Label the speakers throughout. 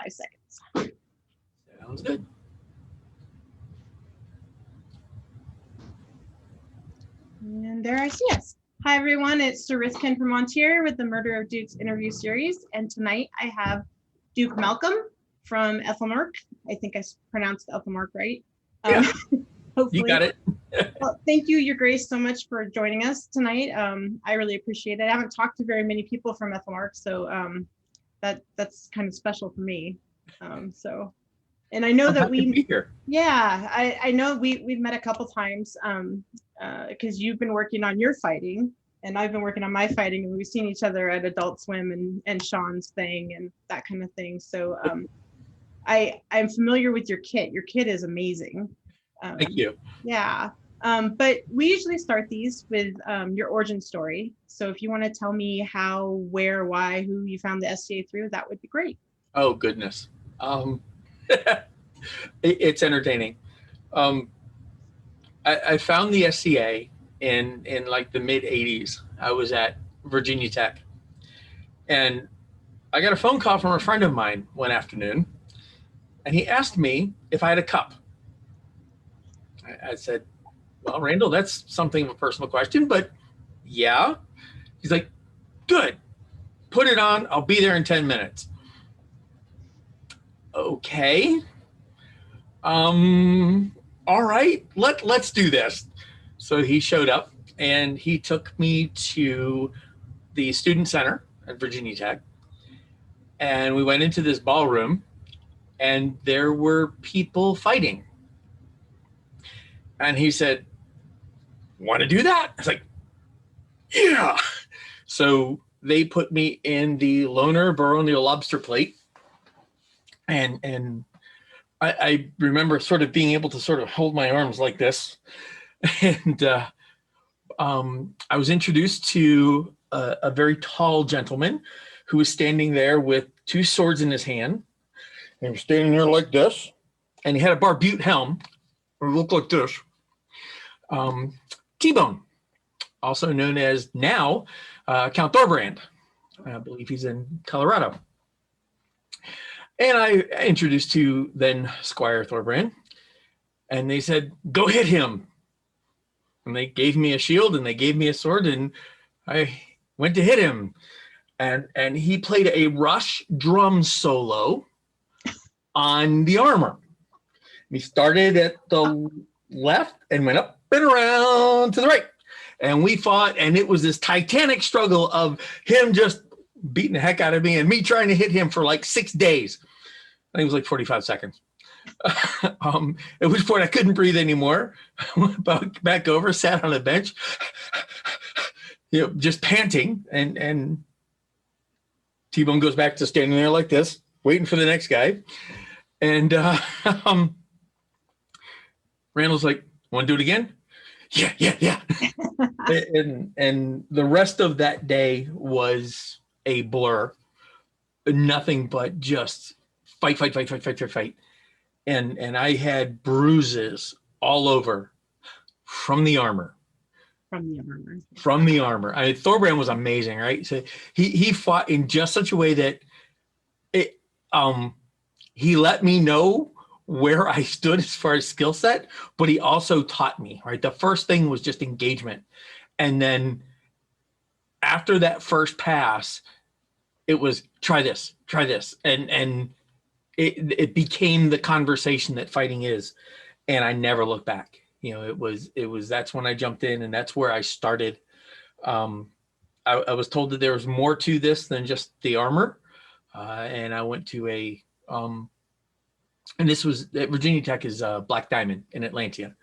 Speaker 1: 5 seconds.
Speaker 2: Sounds good.
Speaker 1: And there I see us. Hi, everyone. It's Sariskin from Montier with the Murder of Dukes interview series. And tonight I have Duke Malcolm from Aethelmearc. I think I pronounced Aethelmearc right.
Speaker 2: Yeah,
Speaker 1: Hopefully.
Speaker 2: you got it.
Speaker 1: Well, thank you, Your Grace, so much for joining us tonight. I really appreciate it. I haven't talked to very many people from Aethelmearc, so that's kind of special for me. And I know that we, yeah, I know we've met a couple times because you've been working on your fighting and I've been working on my fighting, and we've seen each other at Adult Swim and Sean's thing and that kind of thing. So I'm familiar with your kit. Your kit is amazing.
Speaker 2: Thank you.
Speaker 1: Yeah. But we usually start these with your origin story. So if you want to tell me how, where, why, who you found the SCA through, that would be great.
Speaker 2: Oh, goodness. It's entertaining. I found the SCA in like the mid 80s. I was at Virginia Tech, and I got a phone call from a friend of mine one afternoon, and he asked me if I had a cup. I said, well, Randall, that's something of a personal question, but yeah. He's like, good, put it on. I'll be there in 10 minutes. Okay. All right, let's do this. So he showed up and he took me to the student center at Virginia Tech. And we went into this ballroom and there were people fighting. And he said, want to do that? I was like, yeah. So they put me in the Loner Baronial Lobster Plate. And I remember sort of being able to sort of hold my arms like this. And I was introduced to a very tall gentleman who was standing there with 2 swords in his hand. And he was standing there like this. And he had a barbute helm. It looked like this. T-Bone, also known as now Count Thorbrand. I believe he's in Colorado. And I introduced to then Squire Thorbrand, and they said, go hit him. And they gave me a shield and they gave me a sword, and I went to hit him. And he played a Rush drum solo on the armor. He started at the left and went up and around to the right. And we fought, and it was this titanic struggle of him just beating the heck out of me and me trying to hit him for like 6 days. I think it was like 45 seconds. At which point I couldn't breathe anymore. Went back over, sat on a bench, just panting. And T-Bone goes back to standing there like this, waiting for the next guy. And Randall's like, want to do it again? Yeah. and the rest of that day was a blur. Nothing but just fight. And I had bruises all over from the armor. From the armor. Thorbrand was amazing, right? So he fought in just such a way that he let me know where I stood as far as skill set, but he also taught me, right? The first thing was just engagement. And then after that first pass, it was try this. And it became the conversation that fighting is. And I never looked back. It was, that's when I jumped in, and that's where I started. I was told that there was more to this than just the armor. And I went to and this was at Virginia Tech is Black Diamond in Atlantia.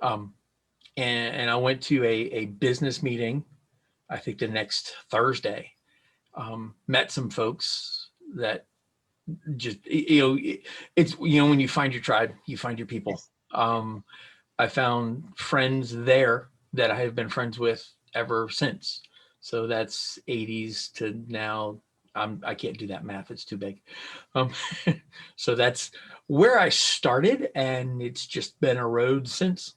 Speaker 2: And I went to a business meeting, I think the next Thursday, met some folks that just, it's, when you find your tribe, you find your people. I found friends there that I have been friends with ever since. So that's 80s to now. I can't do that math. It's too big. So that's where I started, and it's just been a road since.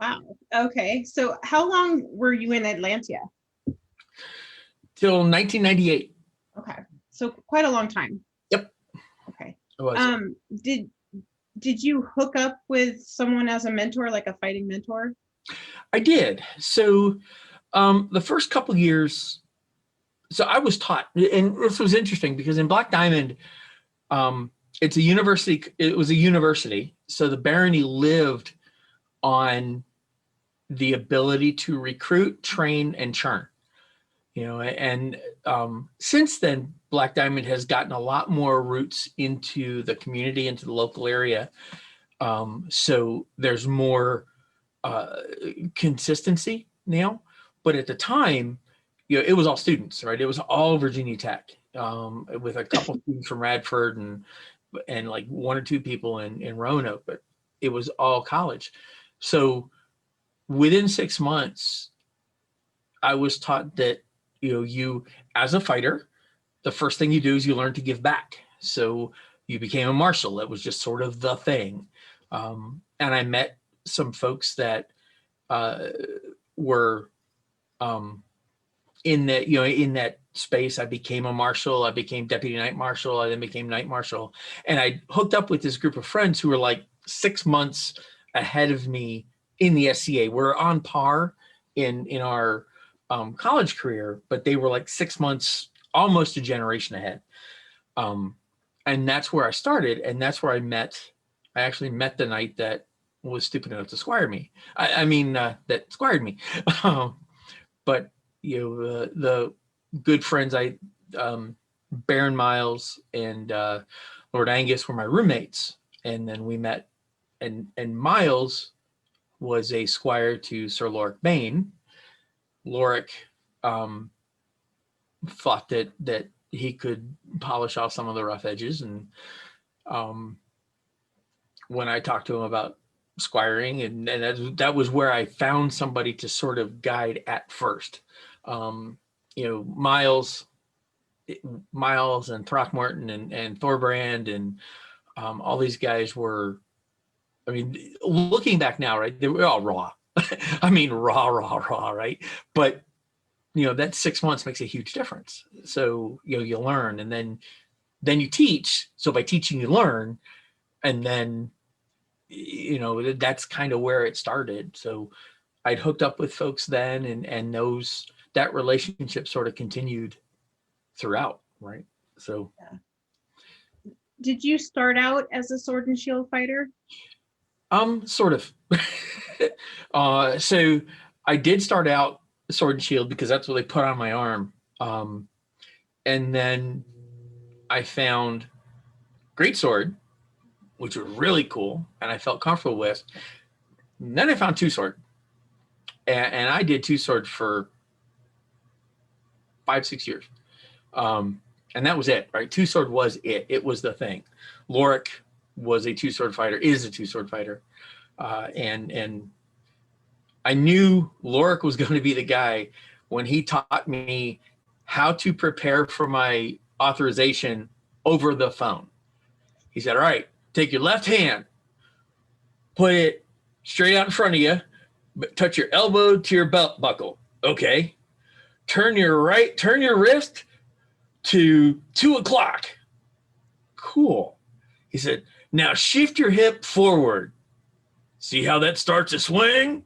Speaker 1: Wow. Okay. So how long were you in Atlantia?
Speaker 2: Till 1998.
Speaker 1: Okay. So quite a long time.
Speaker 2: Yep. was.
Speaker 1: Did you hook up with someone as a mentor, like a fighting mentor?
Speaker 2: I did. So the first couple years, so I was taught, and this was interesting because in Black Diamond, it's a university. It was a university. So the barony lived on the ability to recruit, train, and churn. And since then, Black Diamond has gotten a lot more roots into the community, into the local area. So there's more consistency now. But at the time, it was all students, right? It was all Virginia Tech, with a couple students from Radford and like one or two people in Roanoke, but it was all college. So within 6 months, I was taught that, you as a fighter, the first thing you do is you learn to give back. So you became a marshal. That was just sort of the thing. And I met some folks that were in that space. I became a marshal. I became deputy night marshal. I then became night marshal. And I hooked up with this group of friends who were like 6 months ahead of me in the SCA. We're on par in our college career, but they were like 6 months, almost a generation ahead. And that's where I started. And that's where I actually met the knight that was stupid enough to squire me. That squired me. But the good friends, Baron Miles and Lord Angus were my roommates. And then we met, and Miles was a squire to Sir Lorik Bane. Lorik thought that he could polish off some of the rough edges. And when I talked to him about squiring, and that was where I found somebody to sort of guide at first. Miles and Throckmorton and Thorbrand and all these guys were, looking back now, right, they were all raw. raw, right? But, that 6 months makes a huge difference. So, you learn, and then you teach. So by teaching, you learn. And then, that's kind of where it started. So I'd hooked up with folks then, and that relationship sort of continued throughout, right? So.
Speaker 1: Yeah. Did you start out as a sword and shield fighter?
Speaker 2: Sort of. So I did start out sword and shield because that's what they put on my arm. And then I found greatsword, which was really cool, and I felt comfortable with. And then I found two sword, and I did two sword for 5-6 years. And that was it, right? Two sword was it. It was the thing. Lorik was a two sword fighter, is a two sword fighter. And I knew Lorik was going to be the guy when he taught me how to prepare for my authorization over the phone. He said, all right, take your left hand, put it straight out in front of you, but touch your elbow to your belt buckle. Okay. Turn your wrist to 2 o'clock. Cool. He said, now shift your hip forward. See how that starts to swing?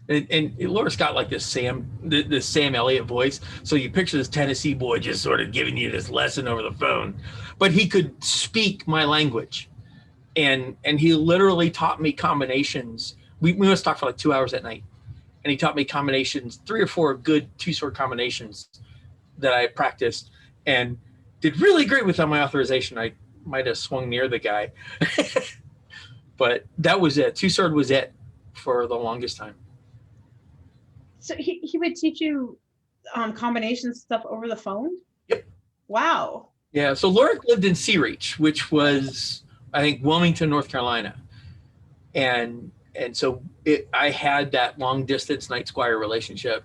Speaker 2: And Lorik's got like this Sam Elliott voice. So you picture this Tennessee boy just sort of giving you this lesson over the phone, but he could speak my language. And he literally taught me combinations. We must talk for like 2 hours at night. And he taught me combinations, 3 or 4 good two-sword combinations that I practiced and did really great with on my authorization. I might have swung near the guy. But that was it. Two-sword was it for the longest time.
Speaker 1: So he would teach you combination stuff over the phone?
Speaker 2: Yep.
Speaker 1: Wow.
Speaker 2: Yeah, so Lorik lived in Sea Reach, which was, I think, Wilmington, North Carolina. And so I had that long distance night squire relationship.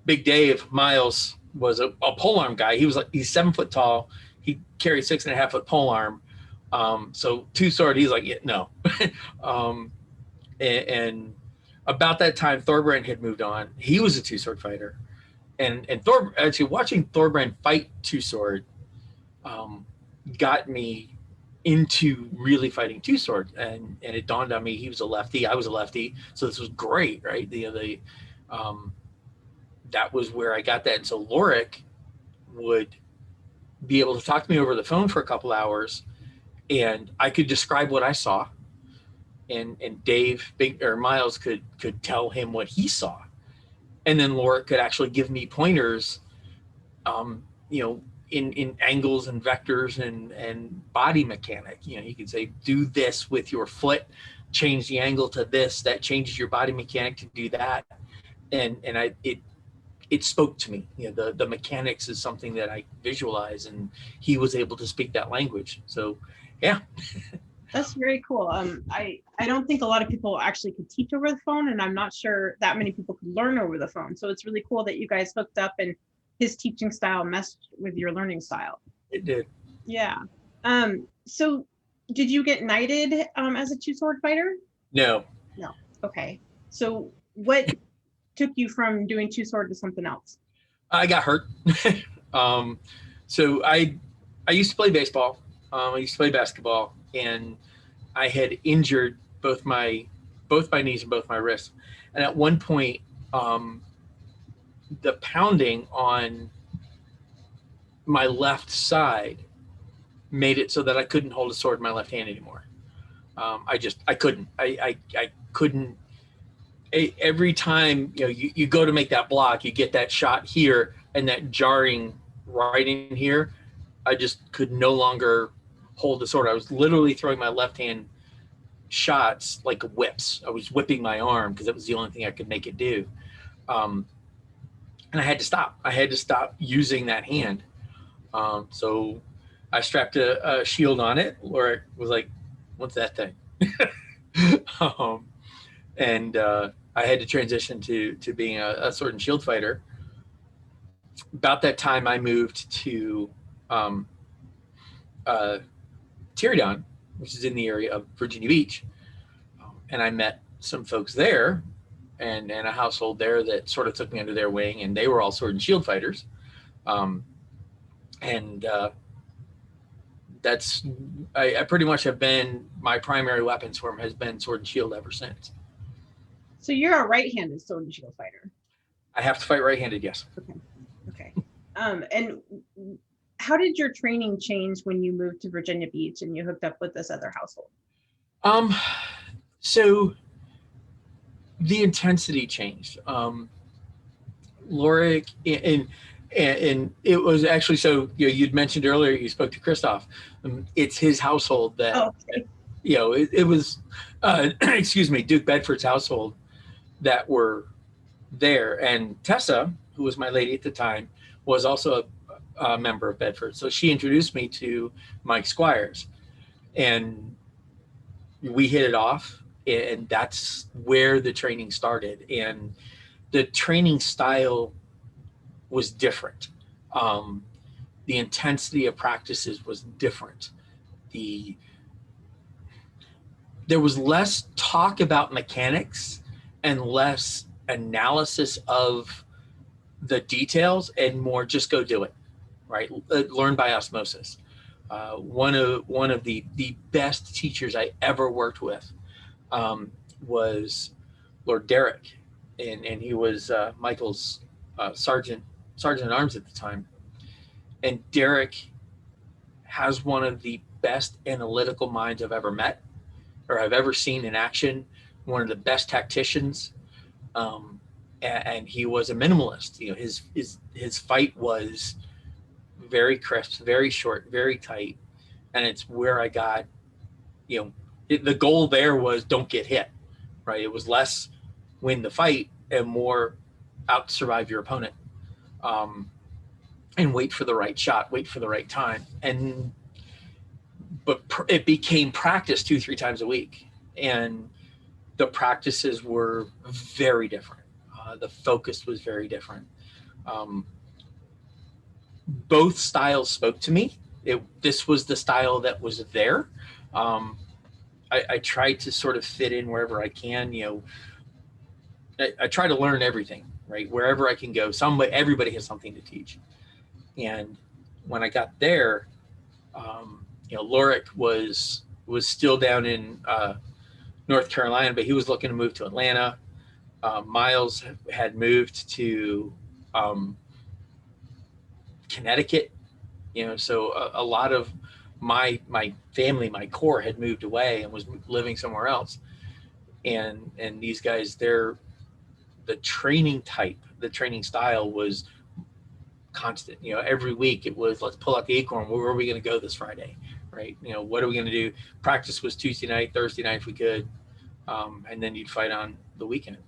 Speaker 2: Big Dave Miles was a polearm guy. He's 7 foot tall. He carried 6.5 foot polearm. So two sword, he's like, yeah, no. And about that time, Thorbrand had moved on. He was a two sword fighter. And actually watching Thorbrand fight two sword got me into really fighting two sword, and it dawned on me he was a lefty, I was a lefty, so this was great, right? That was where I got that. And so Lorik would be able to talk to me over the phone for a couple hours, and I could describe what I saw, and Dave or Miles could tell him what he saw, and then Lorik could actually give me pointers, in angles and vectors and body mechanic. You could say, do this with your foot, change the angle to this, that changes your body mechanic to do that. And it spoke to me. The mechanics is something that I visualize, and he was able to speak that language. So yeah.
Speaker 1: That's very cool. I don't think a lot of people actually could teach over the phone, and I'm not sure that many people could learn over the phone. So it's really cool that you guys hooked up and his teaching style meshed with your learning style.
Speaker 2: It did.
Speaker 1: Yeah. So did you get knighted as a two-sword fighter?
Speaker 2: No.
Speaker 1: Okay. So what took you from doing two-sword to something else?
Speaker 2: I got hurt. So I used to play baseball. I used to play basketball, and I had injured both my knees and both my wrists. And at one point, the pounding on my left side made it so that I couldn't hold a sword in my left hand anymore. I couldn't. I couldn't. Every time you go to make that block, you get that shot here and that jarring right in here. I just could no longer hold the sword. I was literally throwing my left hand shots like whips. I was whipping my arm because it was the only thing I could make it do. And I had to stop. I had to stop using that hand. So I strapped a shield on it, or it was like, what's that thing? And I had to transition to being a sword and shield fighter. About that time, I moved to Tyrion, which is in the area of Virginia Beach. And I met some folks there and a household there that sort of took me under their wing, and they were all sword and shield fighters. That's I pretty much have been, my primary weapons form has been sword and shield ever since.
Speaker 1: So you're a right-handed sword and shield fighter.
Speaker 2: I have to fight right-handed, yes.
Speaker 1: Okay. And how did your training change when you moved to Virginia Beach and you hooked up with this other household?
Speaker 2: So the intensity changed. Lorik, and it was actually, so you'd mentioned earlier you spoke to Christoph. It's his household that,
Speaker 1: okay.
Speaker 2: It was excuse me, Duke Bedford's household that were there, and Tessa, who was my lady at the time, was also a member of Bedford. So she introduced me to Mike Squires, and we hit it off, and that's where the training started. And the training style was different. The intensity of practices was different. There was less talk about mechanics and less analysis of the details, and more just go do it, right? Learn by osmosis. One of the best teachers I ever worked with was Lord Derek, and he was Michael's sergeant at arms at the time. And Derek has one of the best analytical minds I've ever met or I've ever seen in action. One of the best tacticians, and he was a minimalist. His fight was very crisp, very short, very tight, and it's where I got, the goal there was don't get hit, right? It was less win the fight and more out survive your opponent, and wait for the right shot, wait for the right time. But it became practice 2-3 times a week, and the practices were very different. The focus was very different. Both styles spoke to me. This was the style that was there. I try to sort of fit in wherever I can. I try to learn everything, right? Wherever I can go, everybody has something to teach. And when I got there, Lorik was still down in North Carolina, but he was looking to move to Atlanta. Miles had moved to Connecticut, so a lot of my family, my core, had moved away and was living somewhere else. And these guys, the training style was constant. Every week it was, let's pull out the acorn. Where are we going to go this Friday? Right. What are we going to do? Practice was Tuesday night, Thursday night if we could. And then you'd fight on the weekend.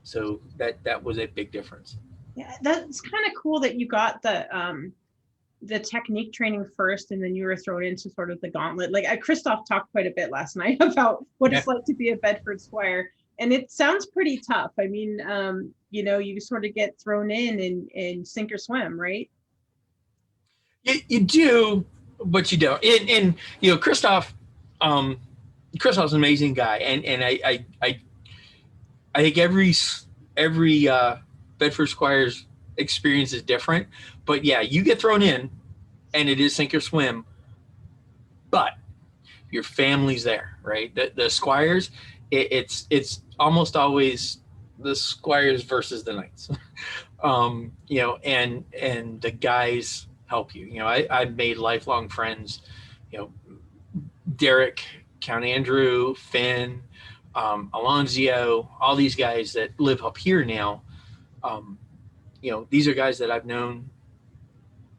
Speaker 2: So that was a big difference.
Speaker 1: Yeah, that's kind of cool that you got the technique training first, and then you were thrown into sort of the gauntlet. Like Christoph talked quite a bit last night about what it's like to be a Bedford Squire, and it sounds pretty tough. I mean, you sort of get thrown in and sink or swim, right?
Speaker 2: You do, but you don't. And Christoph's an amazing guy, and I think every Bedford Squire's experience is different. But yeah, you get thrown in, and it is sink or swim. But your family's there, right? The Squires, it's almost always the Squires versus the Knights, and the guys help you. I've made lifelong friends. Derek, Count Andrew, Finn, Alonzio, all these guys that live up here now. These are guys that I've known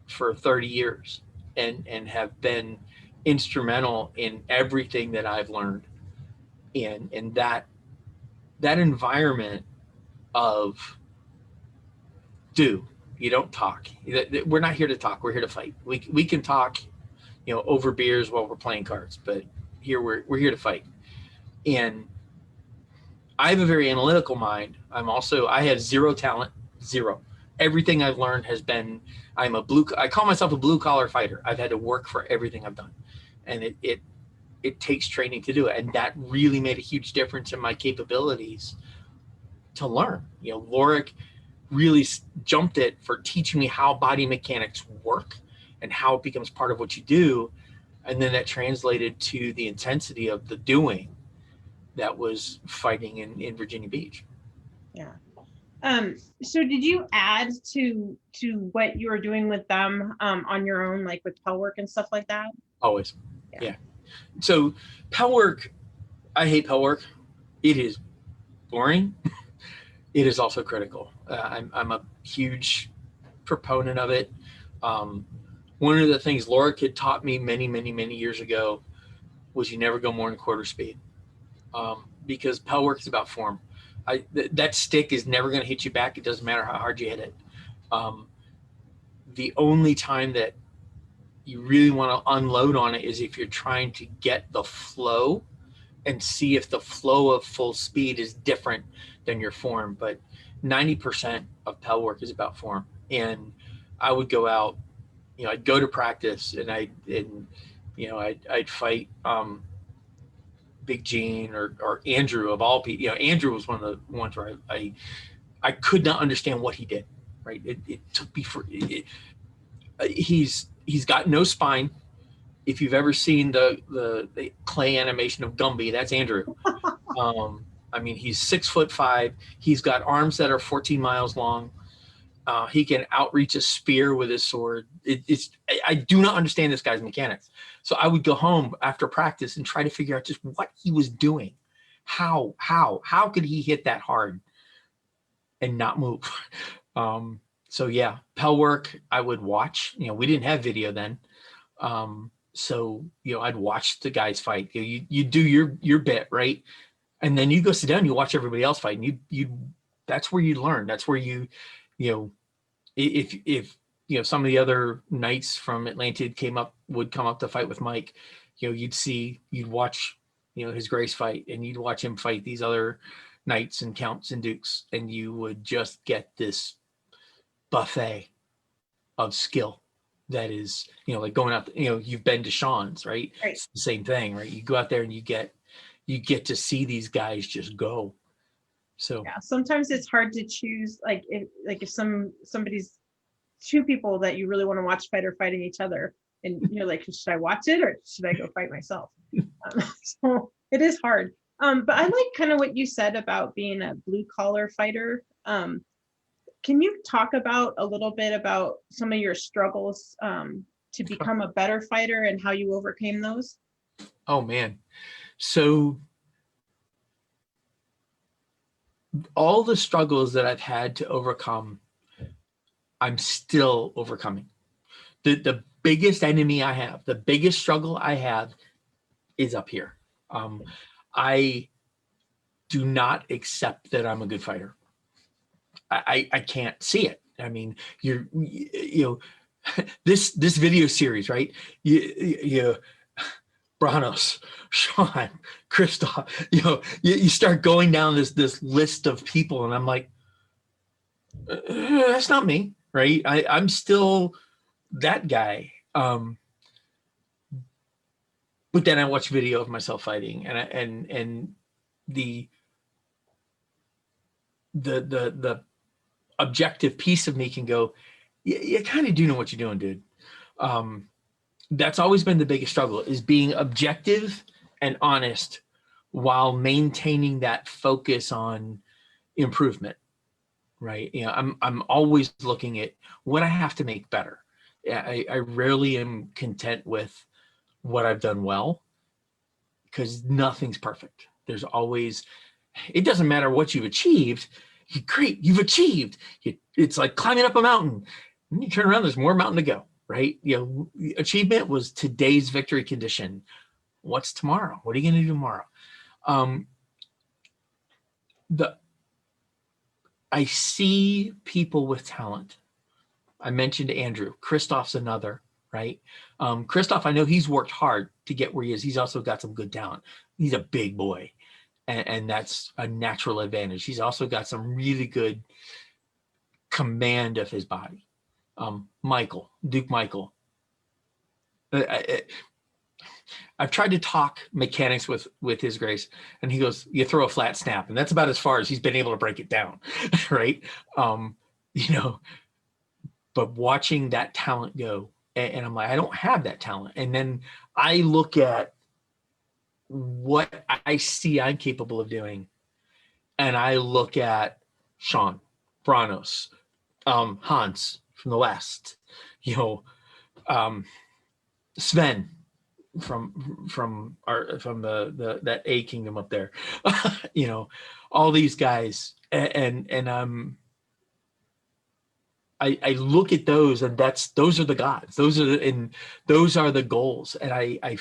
Speaker 2: for 30 years and have been instrumental in everything that I've learned. And that environment of you don't talk. We're not here to talk. We're here to fight. We can talk, over beers while we're playing cards, but here we're here to fight. And I have a very analytical mind. I have zero talent, zero. Everything I've learned has been, I call myself a blue collar fighter. I've had to work for everything I've done. And it takes training to do it. And that really made a huge difference in my capabilities to learn. Lorik really jumped it for teaching me how body mechanics work and how it becomes part of what you do. And then that translated to the intensity of the doing that was fighting in Virginia Beach.
Speaker 1: Yeah. So did you add to what you were doing with them on your own, like with Powerwork and stuff like that?
Speaker 2: Always. Yeah. So Powerwork, I hate Powerwork. It is boring. It is also critical. I'm a huge proponent of it. One of the things Lorik had taught me many, many, many years ago was you never go more than quarter speed, because Powerwork is about form. That stick is never going to hit you back. It doesn't matter how hard you hit it. The only time that you really want to unload on it is if you're trying to get the flow and see if the flow of full speed is different than your form. But 90% of Powerwork is about form. And I would go out, I'd go to practice and I'd fight Big Gene or Andrew of all people. Andrew was one of the ones where I could not understand what he did. Right? It took me for. He's got no spine. If you've ever seen the clay animation of Gumby, that's Andrew. He's 6'5". He's got arms that are 14 miles long. He can outreach a spear with his sword. I do not understand this guy's mechanics. So I would go home after practice and try to figure out just what he was doing. How could he hit that hard and not move? So yeah, Powerwork I would watch. We didn't have video then. So I'd watch the guys fight. You do your bit, right? And then you go sit down, you watch everybody else fight, and you that's where you learn. That's where if some of the other knights from Atlantid would come up to fight with Mike, you'd watch his Grace fight, and you'd watch him fight these other knights and counts and dukes, and you would just get this buffet of skill that is like going out, you've been to Sean's, right? It's the same thing, right? You go out there and you get to see these guys just go. So
Speaker 1: yeah, sometimes it's hard to choose, if somebody's two people that you really want to watch fight are fighting each other. and you're like, should I watch it or should I go fight myself? So it is hard. But I like kind of what you said about being a blue collar fighter. Can you talk about a little bit about some of your struggles to become a better fighter and how you overcame those?
Speaker 2: Oh man. So all the struggles that I've had to overcome, I'm still overcoming. The biggest enemy I have, the biggest struggle I have is up here. I do not accept that I'm a good fighter. I can't see it. I mean, you know, this video series, right? You Branos, Sean, Christoph, you start going down this list of people, and I'm like, that's not me, right? I'm still that guy. But then I watch video of myself fighting, and the objective piece of me can go, you kind of do know what you're doing, dude. That's always been the biggest struggle, is being objective and honest while maintaining that focus on improvement, right? I'm always looking at what I have to make better. I rarely am content with what I've done well, because nothing's perfect. There's always, it doesn't matter what you've achieved. Great, you've achieved. It's like climbing up a mountain. And you turn around, there's more mountain to go, right? Achievement was today's victory condition. What's tomorrow? What are you going to do tomorrow? I see people with talent. I mentioned Andrew. Christoph's another, right? Christoph, I know he's worked hard to get where he is. He's also got some good talent. He's a big boy, and that's a natural advantage. He's also got some really good command of his body. Duke Michael. I've tried to talk mechanics with his grace, and he goes, you throw a flat snap, and that's about as far as he's been able to break it down, right? But watching that talent go, and I'm like, I don't have that talent. And then I look at what I see I'm capable of doing, and I look at Sean, Branos, Hans from the West, Sven from that A kingdom up there, all these guys, and I look at those, and those are the gods. Those are the goals, and I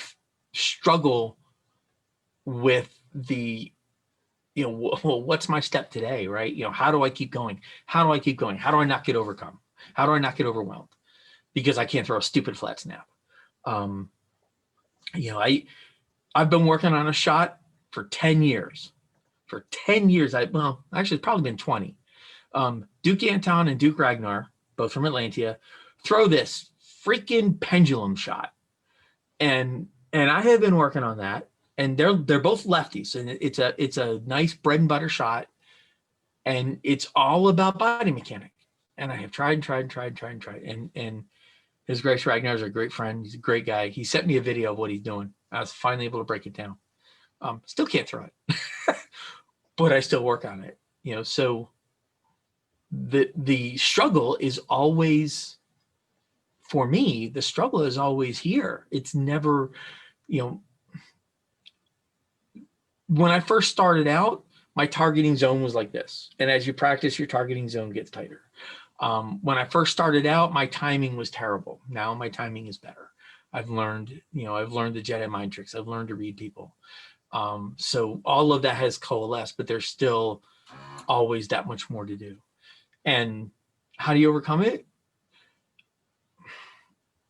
Speaker 2: struggle with the, well, what's my step today, right? How do I keep going? How do I keep going? How do I not get overcome? How do I not get overwhelmed? Because I can't throw a stupid flat snap. I've been working on a shot for 10 years. For 10 years, actually it's probably been 20. Duke Anton and Duke Ragnar, both from Atlantia, throw this freaking pendulum shot. And I have been working on that. And they're both lefties, and it's a nice bread and butter shot, and it's all about body mechanic. And I have tried, and His Grace Ragnar is a great friend. He's a great guy. He sent me a video of what he's doing. I was finally able to break it down. Still can't throw it, but I still work on it. So the struggle is always, for me, the struggle is always here. It's never, when I first started out, my targeting zone was like this. And as you practice, your targeting zone gets tighter. When I first started out, my timing was terrible. Now my timing is better. I've learned the Jedi mind tricks. I've learned to read people. So all of that has coalesced, but there's still always that much more to do. And how do you overcome it?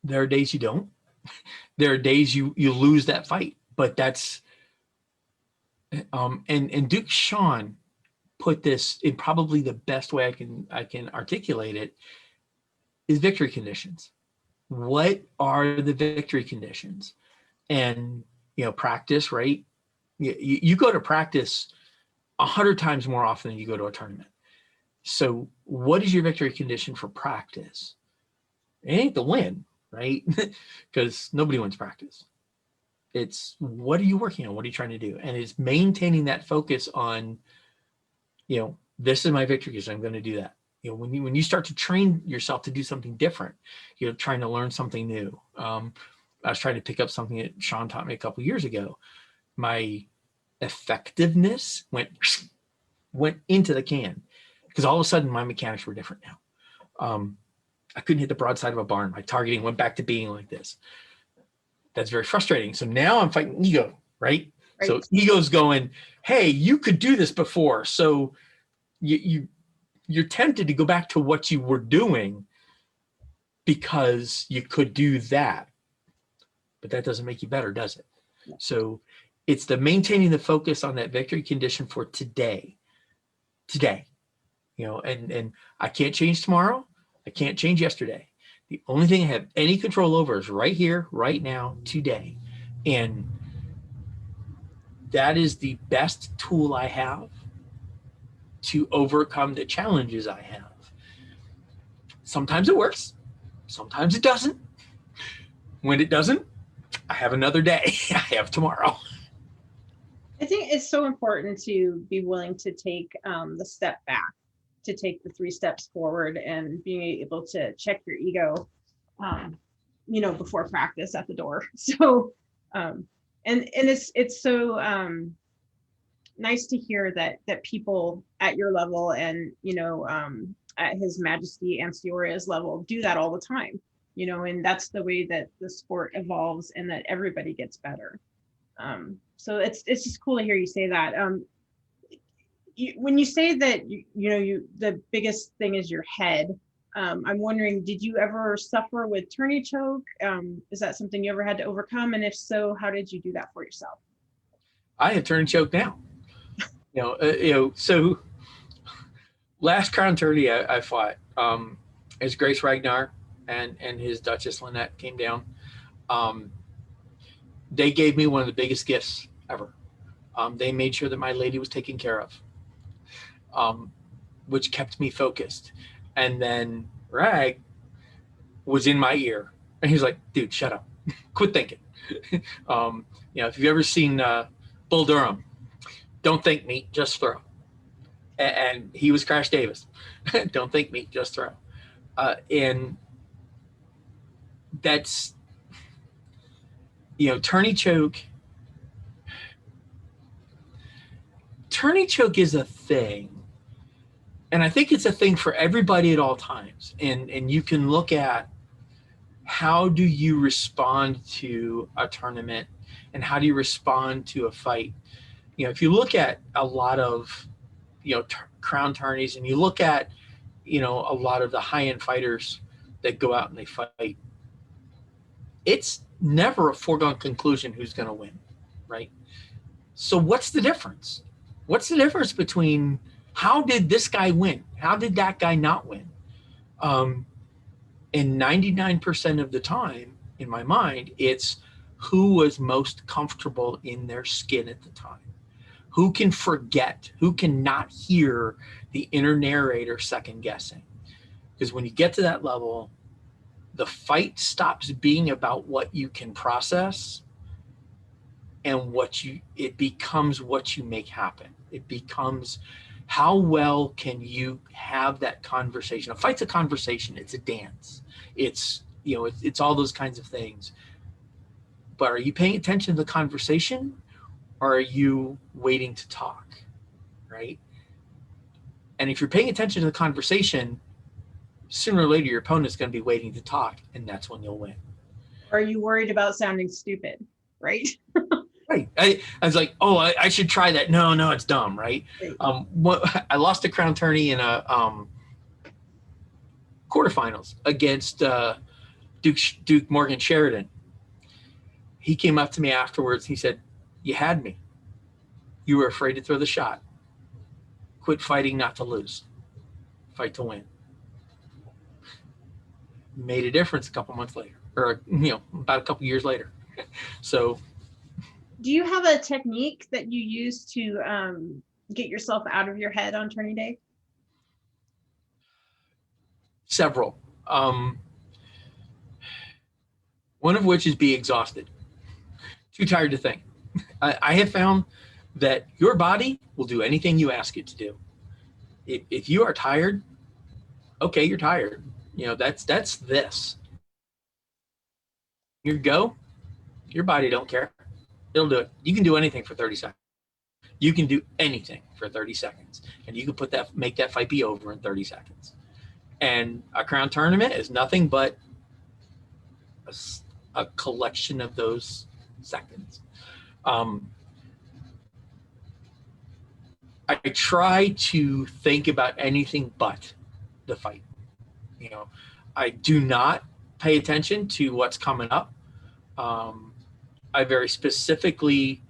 Speaker 2: There are days you don't. There are days you lose that fight, but that's, and Duke Sean put this in probably the best way I can articulate it, is victory conditions. What are the victory conditions? And practice, right? You go to practice 100 times more often than you go to a tournament. So what is your victory condition for practice? It ain't the win. right? Because nobody wins practice. It's what are you working on? What are you trying to do? And it's maintaining that focus on, this is my victory because I'm going to do that. When you start to train yourself to do something different, you're trying to learn something new. I was trying to pick up something that Sean taught me a couple of years ago. My effectiveness went into the can because all of a sudden my mechanics were different now. I couldn't hit the broadside of a barn. My targeting went back to being like this. That's very frustrating. So now I'm fighting ego, right? So ego's going, hey, you could do this before. So you're tempted to go back to what you were doing because you could do that. But that doesn't make you better, does it? So it's the maintaining the focus on that victory condition for today. And I can't change tomorrow. I can't change yesterday. The only thing I have any control over is right here, right now, today. And that is the best tool I have to overcome the challenges I have. Sometimes it works. Sometimes it doesn't. When it doesn't, I have another day. I have tomorrow.
Speaker 1: I think it's so important to be willing to take the step back, to take the 3 steps forward, and being able to check your ego, before practice at the door. So, and it's so nice to hear that people at your level and at His Majesty Ansioria's level do that all the time. And that's the way that the sport evolves and that everybody gets better. So it's just cool to hear you say that. When you say that the biggest thing is your head, I'm wondering, did you ever suffer with tourney choke? Is that something you ever had to overcome? And if so, how did you do that for yourself?
Speaker 2: I have tourney choke now. So last crown tourney I fought, as Grace Ragnar and his Duchess Lynette came down. They gave me one of the biggest gifts ever. They made sure that my lady was taken care of, which kept me focused. And then Rag was in my ear, and he's like, "Dude, shut up, quit thinking." If you've ever seen Bull Durham, don't think meat, just throw. And he was Crash Davis. Don't think meat, just throw. And that's tourney choke. Tourney choke is a thing, and I think it's a thing for everybody at all times. And you can look at how do you respond to a tournament and how do you respond to a fight. If you look at a lot of crown tourneys and you look at a lot of the high-end fighters that go out and they fight, it's never a foregone conclusion who's going to win, right? So what's the difference? What's the difference between how did this guy win? How did that guy not win? And 99% of the time, in my mind, it's who was most comfortable in their skin at the time. Who can forget? Who can not hear the inner narrator second guessing? Because when you get to that level, the fight stops being about what you can process and it becomes what you make happen. It becomes how well can you have that conversation. A fight's a conversation. It's a dance. It's all those kinds of things. But are you paying attention to the conversation, or are you waiting to talk, right? And if you're paying attention to the conversation, sooner or later your opponent's going to be waiting to talk, and that's when you'll win.
Speaker 1: Are you worried about sounding stupid, right?
Speaker 2: Right. I was like, oh, I should try that. No, it's dumb, right? I lost a crown tourney in a quarterfinals against Duke Morgan Sheridan. He came up to me afterwards. He said, "You had me. You were afraid to throw the shot. Quit fighting not to lose. Fight to win." Made a difference a couple months later, or about a couple years later. So,
Speaker 1: do you have a technique that you use to get yourself out of your head on tourney day?
Speaker 2: Several. One of which is be exhausted, too tired to think. I have found that your body will do anything you ask it to do. If you are tired, okay, you're tired. You know, that's this. You go, your body don't care. It'll do it. You can do anything for 30 seconds. You can do anything for 30 seconds. And you can make that fight be over in 30 seconds. And a crown tournament is nothing but a collection of those seconds. I try to think about anything but the fight. You know, I do not pay attention to what's coming up. I very specifically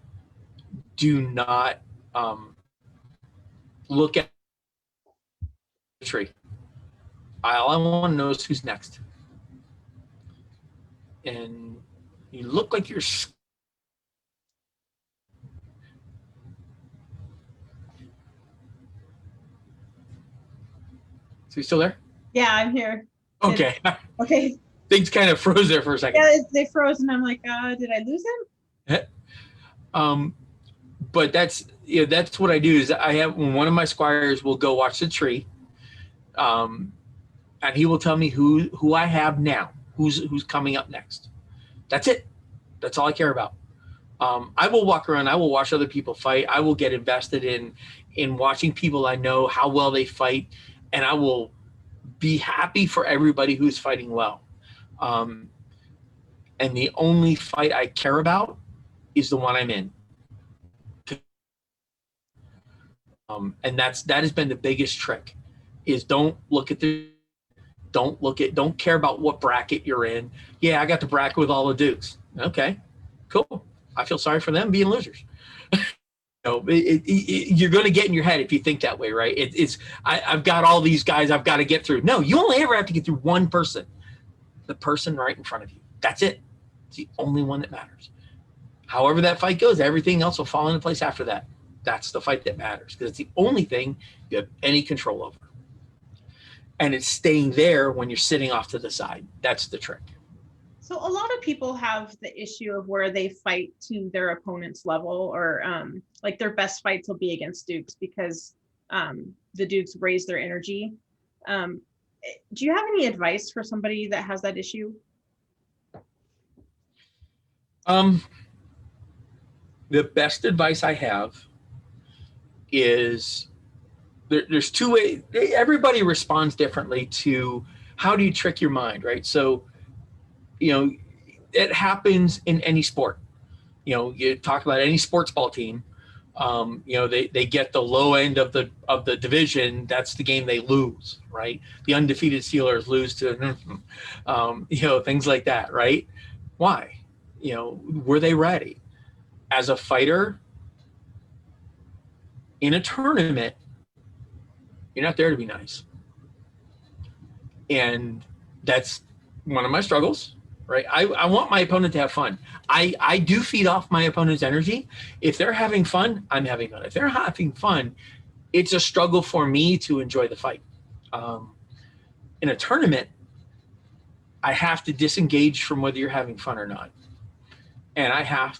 Speaker 2: do not look at the tree. All I want to know is who's next. And you look like you're. So you still there?
Speaker 1: Yeah, I'm here.
Speaker 2: Okay.
Speaker 1: Okay.
Speaker 2: Things kind of froze there for a second.
Speaker 1: Yeah, they froze, and I'm like, did I lose him?
Speaker 2: But that's what I do is I have when one of my squires will go watch the tree, and he will tell me who I have now, who's coming up next. That's it. That's all I care about. I will walk around. I will watch other people fight. I will get invested in watching people I know how well they fight, and I will be happy for everybody who's fighting well. And the only fight I care about is the one I'm in. And that has been the biggest trick is don't care about what bracket you're in. Yeah, I got the bracket with all the Dukes. Okay, cool. I feel sorry for them being losers. You're going to get in your head if you think that way, right? I've got all these guys I've got to get through. No, you only ever have to get through one person, the person right in front of you. That's it. It's the only one that matters. However that fight goes, everything else will fall into place after that. That's the fight that matters because it's the only thing you have any control over. And it's staying there when you're sitting off to the side. That's the trick.
Speaker 1: So a lot of people have the issue of where they fight to their opponent's level, or like their best fights will be against Dukes because the Dukes raise their energy. Do you have any advice for somebody that has that issue?
Speaker 2: The best advice I have is there's two ways. Everybody responds differently to how do you trick your mind, right? So, it happens in any sport. You talk about any sports ball team. They get the low end of the division. That's the game they lose, right? The undefeated Steelers lose to, things like that, right? Why? Were they ready? As a fighter in a tournament, you're not there to be nice. And that's one of my struggles, right? I want my opponent to have fun. I do feed off my opponent's energy. If they're having fun, I'm having fun. If they're having fun, it's a struggle for me to enjoy the fight. In a tournament, I have to disengage from whether you're having fun or not. And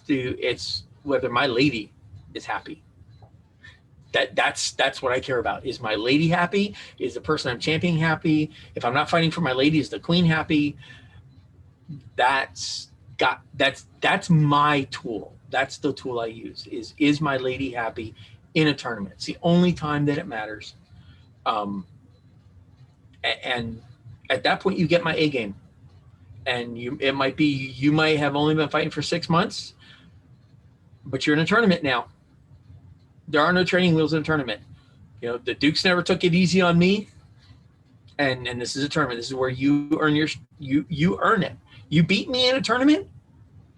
Speaker 2: it's whether my lady is happy. That's what I care about. Is my lady happy? Is the person I'm championing happy? If I'm not fighting for my lady, is the queen happy? That's my tool. That's the tool I use. Is my lady happy in a tournament? It's the only time that it matters. And at that point, you get my A game. And you might have only been fighting for 6 months, but you're in a tournament now. There are no training wheels in a tournament. The Dukes never took it easy on me. And this is a tournament. This is where you earn you earn it. You beat me in a tournament.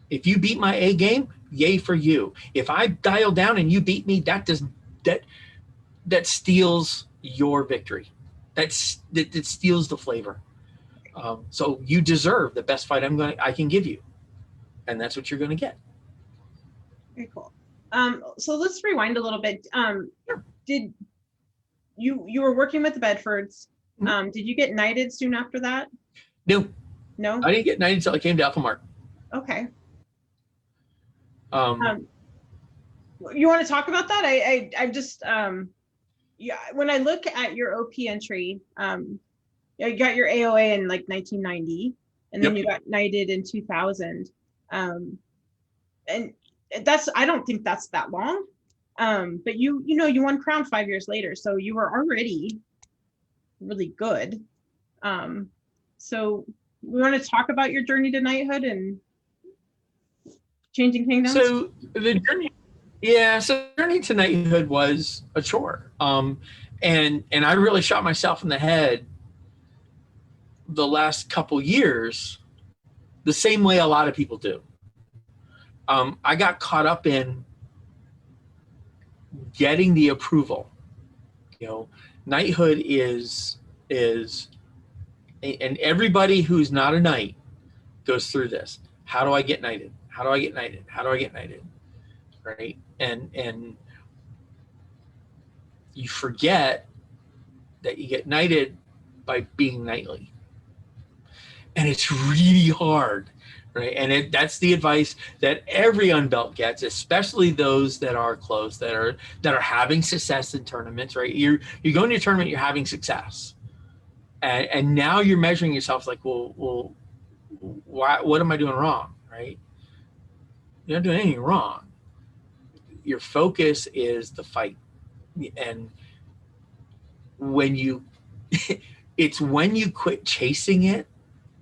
Speaker 2: If you beat my A game, yay for you. If I dial down and you beat me, that steals your victory. That steals the flavor. So you deserve the best fight I can give you, and that's what you're going to get.
Speaker 1: Very cool. So let's rewind a little bit.
Speaker 2: Sure.
Speaker 1: Did you were working with the Bedfords? Did you get knighted soon after that?
Speaker 2: No,
Speaker 1: No.
Speaker 2: I didn't get knighted until I came to Aethelmearc.
Speaker 1: Okay.
Speaker 2: Um,
Speaker 1: Um, you want to talk about that? I just yeah, when I look at your OP entry, you got your AOA in like 1990, and then
Speaker 2: Yep.
Speaker 1: you got knighted in 2000. Um, and that's, I don't think that's that long. But you know, you won crown 5 years later, so you were already really good. Um, so we want to talk about your journey to knighthood and changing kingdoms.
Speaker 2: So the journey, yeah, so the journey to knighthood was a chore. And I really shot myself in the head the last couple years, the same way a lot of people do. I got caught up in getting the approval. You know, knighthood is, and everybody who's not a knight goes through this. How do I get knighted? How do I get knighted? How do I get knighted? Right? And you forget that you get knighted by being knightly, and it's really hard, right? And that's the advice that every unbelt gets, especially those that are close, that are having success in tournaments, right? You go into your tournament, you're having success, and now you're measuring yourself like, well, what am I doing wrong, right? You're not doing anything wrong. Your focus is the fight, and when you it's when you quit chasing it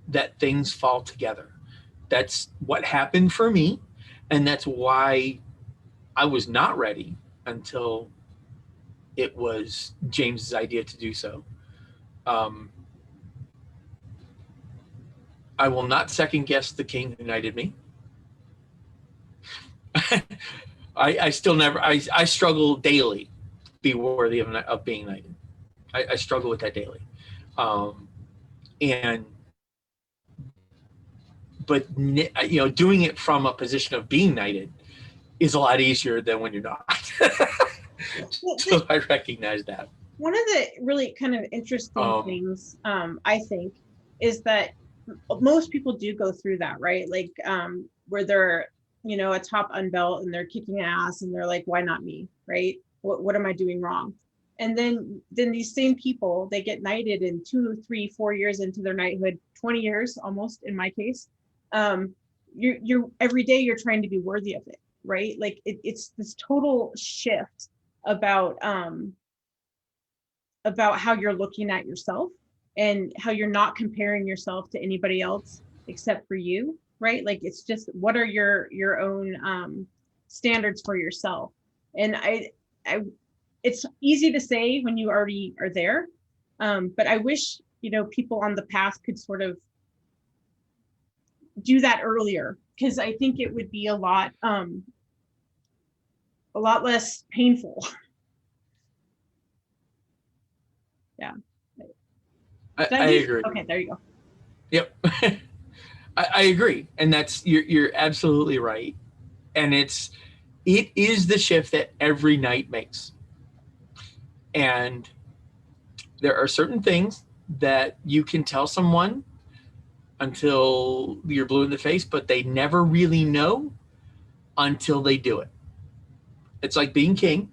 Speaker 2: that things fall together. That's what happened for me, and that's why I was not ready until it was James's idea to do so. um, I will not second guess the king who knighted me. I still never, I struggle daily to be worthy of being knighted. I struggle with that daily. And but you know, doing it from a position of being knighted is a lot easier than when you're not. So I recognize that.
Speaker 1: One of the really kind of interesting things, I think, is that most people do go through that, right? Like, where they're, you know, a top unbelt and they're kicking ass and they're like, why not me, right? What am I doing wrong? And then these same people, they get knighted in 2, 3, 4 years into their knighthood, 20 years almost in my case. You're every day you're trying to be worthy of it, right? Like it's this total shift about how you're looking at yourself and how you're not comparing yourself to anybody else except for you, right? Like it's just, what are your own standards for yourself? And I it's easy to say when you already are there, but I wish, you know, people on the path could sort of do that earlier, because I think it would be a lot less painful. Yeah.
Speaker 2: I agree.
Speaker 1: Okay, there you go.
Speaker 2: Yep. I agree. And that's, you're absolutely right. And it is the shift that every knight makes. And there are certain things that you can tell someone until you're blue in the face, but they never really know until they do it. It's like being king.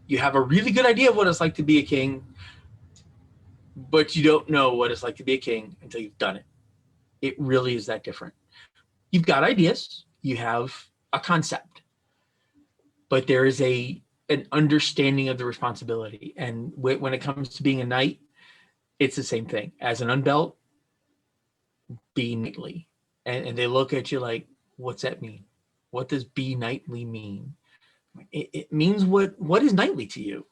Speaker 2: You have a really good idea of what it's like to be a king, but you don't know what it's like to be a king until you've done it. It really is that different. You've got ideas, you have a concept, but there is an understanding of the responsibility. And when it comes to being a knight, it's the same thing. As an unbelt, be knightly. And they look at you like, what's that mean? What does be knightly mean? It means what is knightly to you?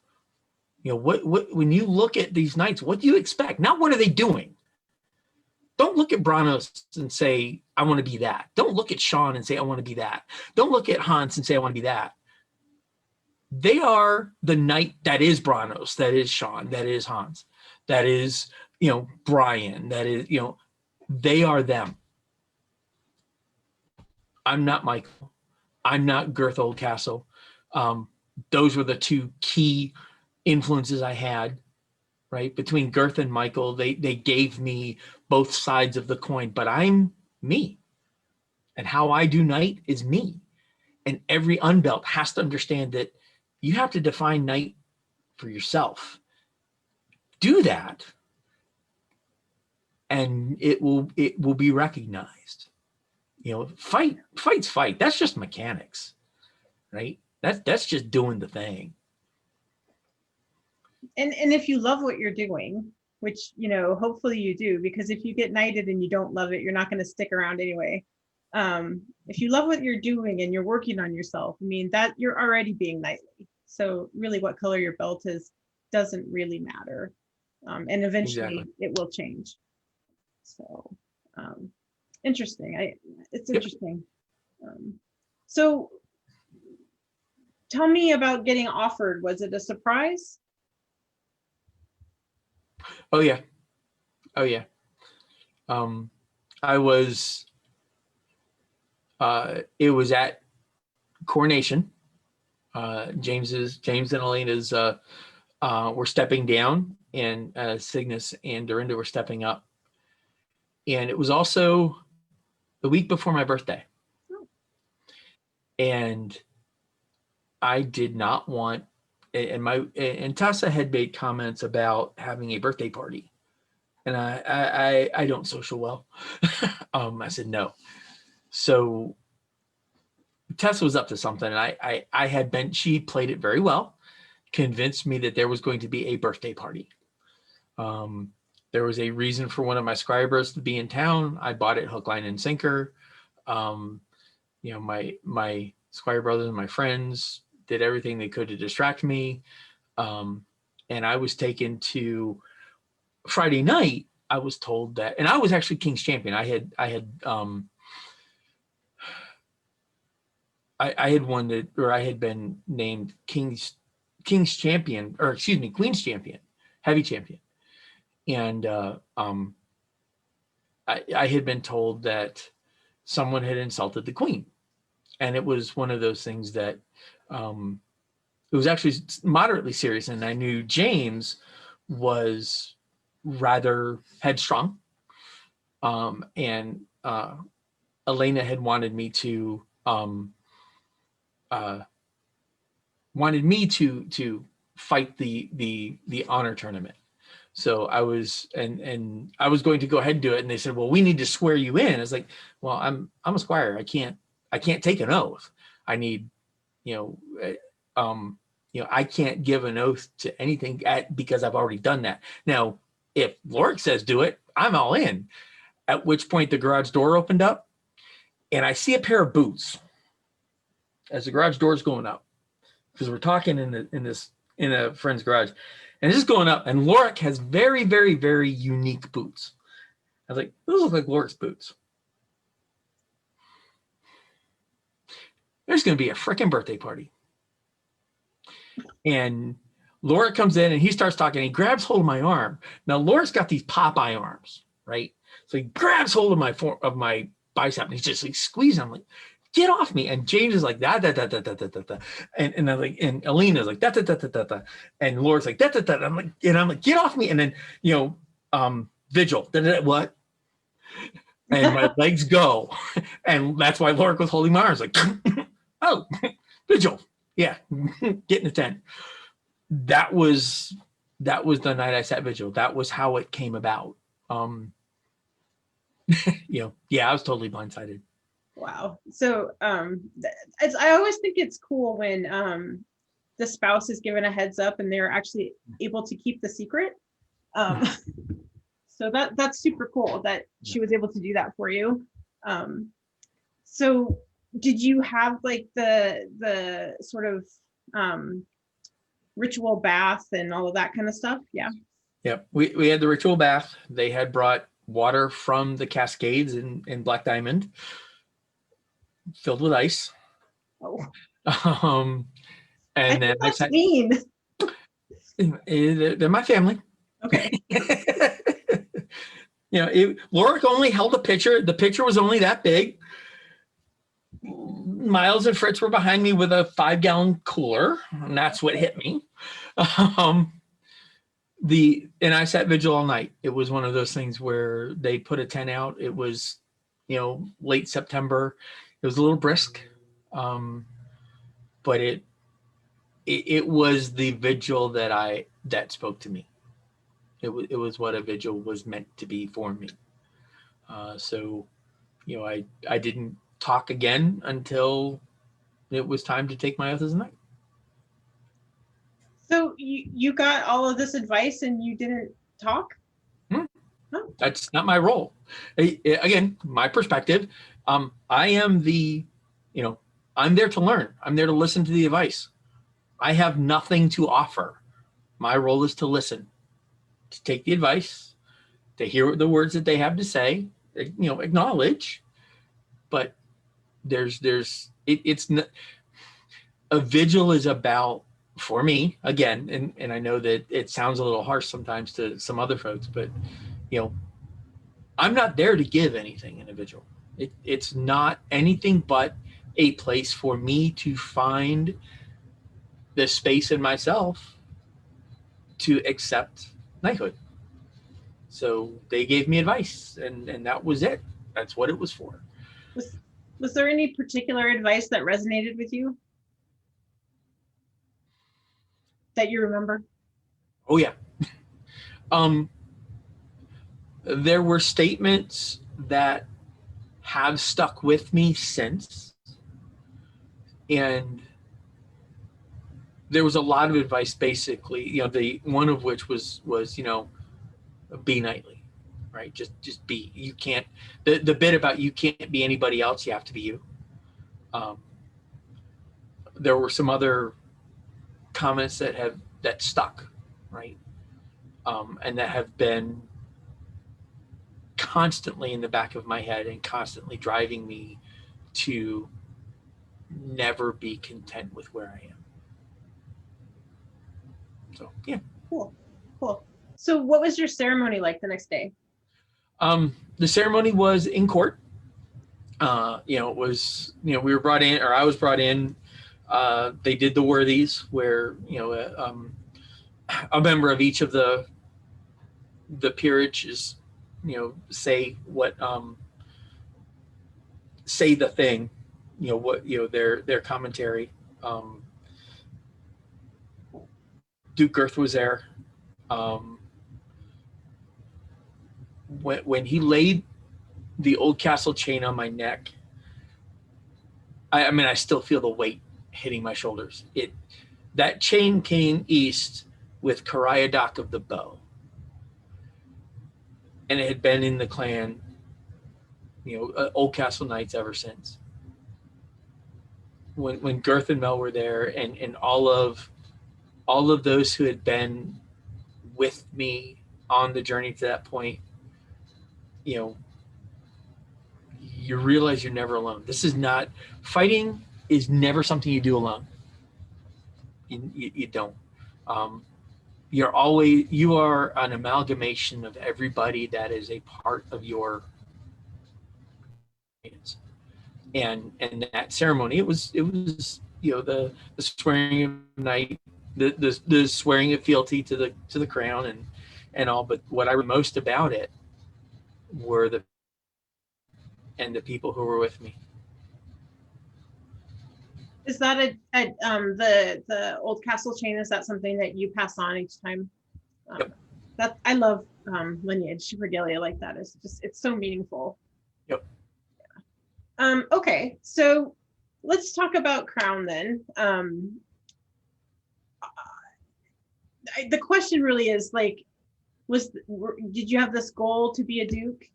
Speaker 2: You know, what when you look at these knights, what do you expect? Not what are they doing? Don't look at Branos and say, I want to be that. Don't look at Sean and say, I want to be that. Don't look at Hans and say, I want to be that. They are the knight that is Branos, that is Sean, that is Hans, that is, you know, Brian, that is, you know, they are them. I'm not Michael. I'm not Girth Oldcastle. Those were the two key influences I had, right? Between Girth and Michael, they gave me both sides of the coin, but I'm me. And how I do night is me. And every unbelt has to understand that you have to define night for yourself. Do that, and it will be recognized. You know, fight's fight. That's just mechanics, right? That's just doing the thing.
Speaker 1: And if you love what you're doing, which, you know, hopefully you do, because if you get knighted and you don't love it, you're not going to stick around anyway. If you love what you're doing and you're working on yourself, I mean, that you're already being knightly. So really what color your belt is doesn't really matter. And eventually it will change. So interesting. It's interesting. So tell me about getting offered. Was it a surprise?
Speaker 2: Oh yeah. Oh yeah. I was, it was at coronation. James and Elena's were stepping down, and Cygnus and Dorinda were stepping up. And it was also the week before my birthday.
Speaker 1: Oh.
Speaker 2: And I did not want, and Tessa had made comments about having a birthday party. And I don't social well. I said no. So Tessa was up to something, and I had been, she played it very well, convinced me that there was going to be a birthday party. There was a reason for one of my scribers to be in town. I bought it hook, line, and sinker. You know, my squire brothers and my friends did everything they could to distract me. And I was taken to Friday night. I was told that, and I was actually King's champion. I had won it, or I had been named King's champion, or excuse me, Queen's champion, heavy champion. And I had been told that someone had insulted the Queen. And it was one of those things that it was actually moderately serious. And I knew James was rather headstrong. And Elena had wanted me to fight the honor tournament. So I was, and I was going to go ahead and do it. And they said, well, we need to swear you in. I was like, well, I'm a squire. I can't take an oath. I need, I can't give an oath to anything because I've already done that. Now, if Loric says do it, I'm all in. At which point the garage door opened up, and I see a pair of boots as the garage door is going up, because we're talking in a friend's garage, and it's just going up. And Loric has very, very, very unique boots. I was like, those look like Loric's boots. There's going to be a freaking birthday party. And Loric comes in and he starts talking. He grabs hold of my arm. Now Loric's got these Popeye arms, right? So he grabs hold of my bicep and he's just like squeezing. I'm like, get off me. And James is like that. And I'm like, and Alina's like that. And Loric's like that. I'm like, get off me. And then Vigil. What? And my legs go. And that's why Loric was holding my arms like, oh, Vigil. Yeah, get in the tent. That was the night I sat Vigil. That was how it came about. Yeah, I was totally blindsided.
Speaker 1: Wow. So I always think it's cool when the spouse is given a heads up and they're actually able to keep the secret. So that's super cool that she was able to do that for you. So did you have like the sort of ritual bath and all of that kind of stuff? Yeah.
Speaker 2: Yep. We had the ritual bath. They had brought water from the Cascades in Black Diamond, filled with ice.
Speaker 1: Oh.
Speaker 2: And then
Speaker 1: that's mean.
Speaker 2: They're my family.
Speaker 1: Okay.
Speaker 2: Loric only held a pitcher. The pitcher was only that big. Miles and Fritz were behind me with a 5-gallon cooler, and that's what hit me. And I sat Vigil all night. It was one of those things where they put a tent out. It was late September. It was a little brisk, but it was the vigil that spoke to me. It was what a vigil was meant to be for me. So, I didn't talk again until it was time to take my oath as a knight.
Speaker 1: So you got all of this advice and you didn't talk? Oh.
Speaker 2: That's not my role. Again, my perspective. I am I'm there to learn. I'm there to listen to the advice. I have nothing to offer. My role is to listen, to take the advice, to hear the words that they have to say, acknowledge, but it's not, a vigil is about, for me, again, and I know that it sounds a little harsh sometimes to some other folks, but I'm not there to give anything in a vigil. It's not anything but a place for me to find the space in myself to accept knighthood. So they gave me advice, and that was it. That's what it was for.
Speaker 1: Was there any particular advice that resonated with you that you remember?
Speaker 2: Oh yeah. There were statements that have stuck with me since, and there was a lot of advice, basically, the one of which was be knightly, right? Just be. You can't, the bit about you can't be anybody else, you have to be you. There were some other comments that stuck, right? And that have been constantly in the back of my head and constantly driving me to never be content with where I am. So yeah.
Speaker 1: Cool. So what was your ceremony like the next day?
Speaker 2: The ceremony was in court. It was, we were brought in, or I was brought in. They did the worthies where, a member of each of the peerages, say what, say the thing, their commentary. Duke Girth was there. When he laid the old castle chain on my neck, I still feel the weight hitting my shoulders. That chain came east with Carayadoc of the Bow, and it had been in the clan, Old Castle Knights ever since. When Girth and Mel were there, and all of those who had been with me on the journey to that point, you realize you're never alone. This is not, fighting is never something you do alone. You don't. You are an amalgamation of everybody that is a part of your experience. And that ceremony, it was the swearing of knight, the swearing of fealty to the crown and all. But what I remember most about it were the people who were with me.
Speaker 1: Is that the old castle chain? Is that something that you pass on each time?
Speaker 2: Yep.
Speaker 1: That I love lineage regalia like that. It's so meaningful.
Speaker 2: Yep.
Speaker 1: Okay, so let's talk about crown then. The question really is like, did you have this goal to be a duke?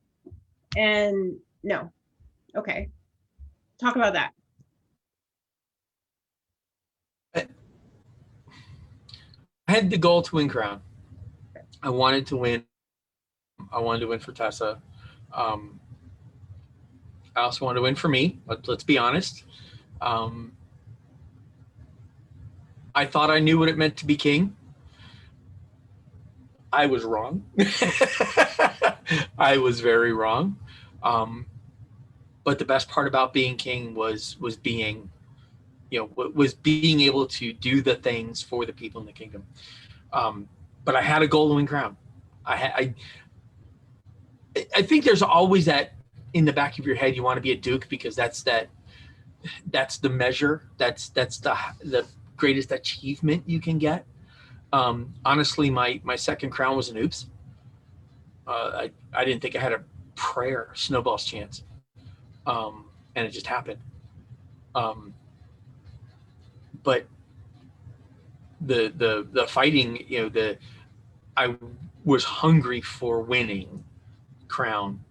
Speaker 1: And no. Okay. Talk about that.
Speaker 2: I had the goal to win crown. I wanted to win. I wanted to win for Tessa. I also wanted to win for me. Let's be honest. I thought I knew what it meant to be king. I was wrong. I was very wrong. But the best part about being king was being, was being able to do the things for the people in the kingdom. But I had a goal to win crown. I think there's always that in the back of your head, you want to be a duke because that's the measure. That's the greatest achievement you can get. Honestly, my second crown was an oops. I didn't think I had a snowball's chance. And it just happened. But the fighting, I was hungry for winning crown,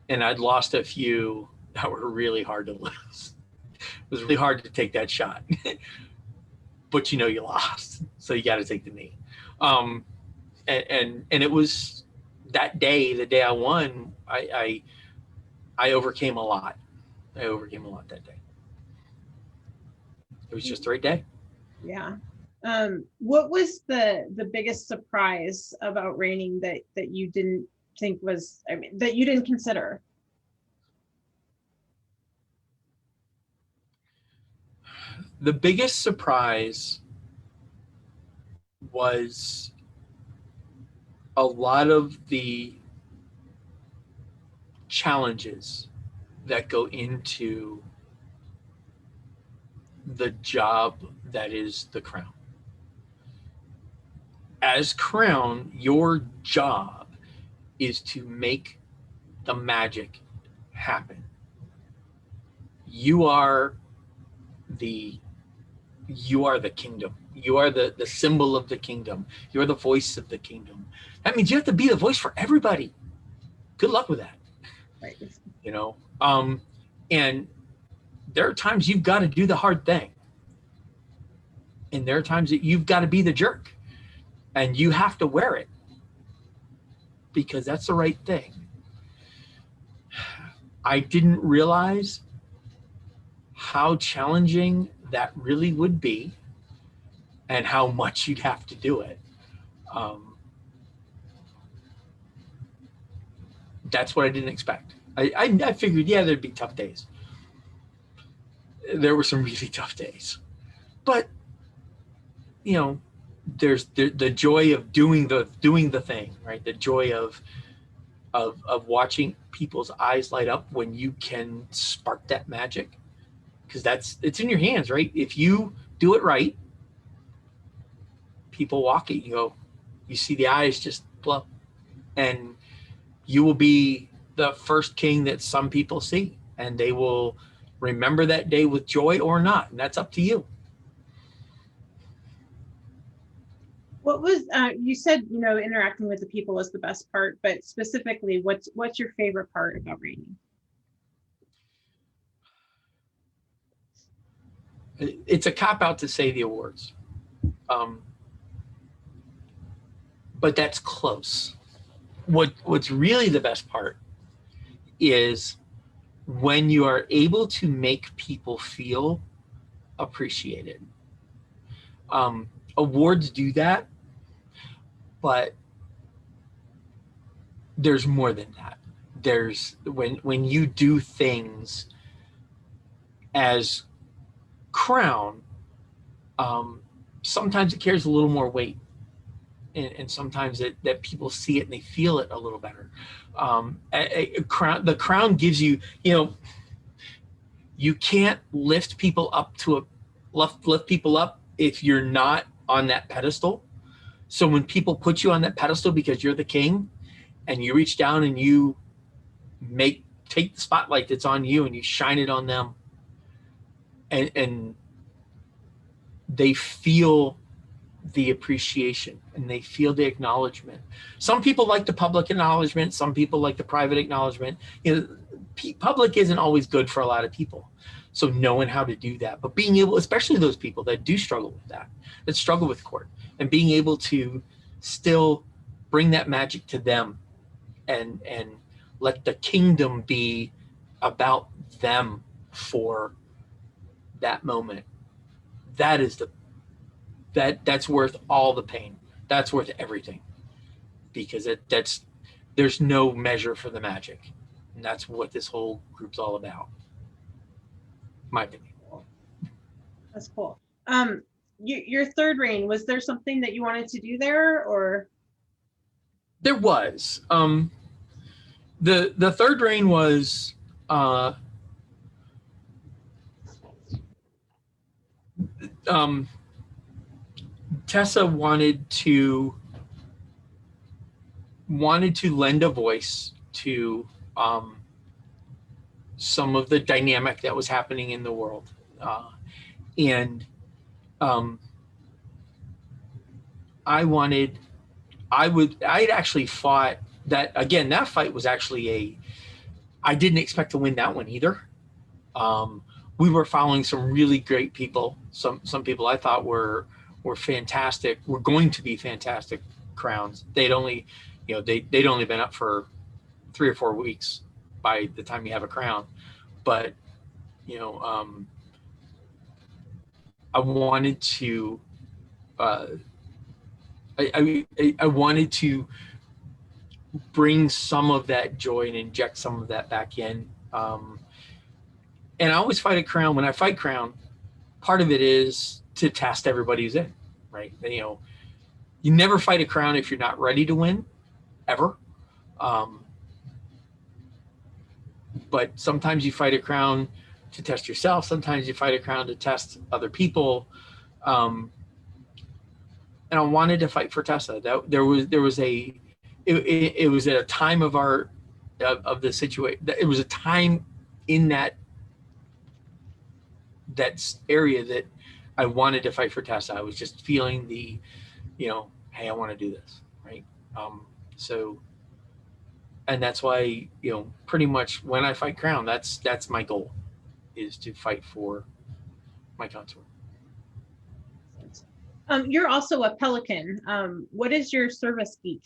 Speaker 2: and I'd lost a few that were really hard to lose. It was really hard to take that shot, but you lost, so you got to take the knee. And it was that day, the day I won, I overcame a lot. I overcame a lot that day. It was just a great day.
Speaker 1: Yeah. What was the biggest surprise about reigning that you didn't think was, that you didn't consider?
Speaker 2: The biggest surprise was a lot of the challenges that go into the job that is the crown. As crown, your job is to make the magic happen. You are the kingdom. You are the symbol of the kingdom. You're the voice of the kingdom. That means you have to be the voice for everybody. Good luck with that.
Speaker 1: Right.
Speaker 2: And there are times you've got to do the hard thing. And there are times that you've got to be the jerk. And you have to wear it because that's the right thing. I didn't realize how challenging that really would be and how much you'd have to do it. That's what I didn't expect. I figured, there'd be tough days. There were some really tough days. But, there's the joy of doing the thing, right? The joy of watching people's eyes light up when you can spark that magic, because it's in your hands, right? If you do it right, people walk it, you see the eyes just blow, and you will be the first king that some people see, and they will remember that day with joy or not, and that's up to you.
Speaker 1: What was you said, interacting with the people was the best part, but specifically, what's your favorite part about reigning?
Speaker 2: It's a cop-out to say the awards, but that's close. What's really the best part is when you are able to make people feel appreciated. Awards do that, but there's more than that. There's when you do things as crown, sometimes it carries a little more weight, and sometimes that people see it and they feel it a little better. The crown gives you, you can't lift people up lift people up if you're not on that pedestal. So when people put you on that pedestal because you're the king, and you reach down and you take the spotlight that's on you and you shine it on them, and they feel the appreciation and they feel the acknowledgement. Some people like the public acknowledgement, some people like the private acknowledgement. Public isn't always good for a lot of people. So knowing how to do that, but being able, especially those people that do struggle with that struggle with court, and being able to still bring that magic to them and let the kingdom be about them for that moment. That's worth all the pain. That's worth everything, because there's no measure for the magic, and that's what this whole group's all about. My opinion.
Speaker 1: That's cool. Your third reign, was there something that you wanted to do there, or?
Speaker 2: There was. The third reign was Tessa wanted to lend a voice to some of the dynamic that was happening in the world, and I'd actually fought that again. That fight was actually I didn't expect to win that one either. We were following some really great people. Some people I thought were fantastic. Were going to be fantastic crowns. They'd only been up for 3 or 4 weeks by the time you have a crown. But I wanted to. I wanted to bring some of that joy and inject some of that back in. And I always fight a crown. When I fight crown, part of it is to test everybody who's in, right? You never fight a crown if you're not ready to win, ever. But sometimes you fight a crown to test yourself. Sometimes you fight a crown to test other people. And I wanted to fight for Tessa. It was at a time of the situation. It was a time in that area that I wanted to fight for Tessa. I was just feeling the, hey, I want to do this, right? And that's why, pretty much when I fight crown, that's my goal, is to fight for my consort.
Speaker 1: You're also a pelican. What is your service geek?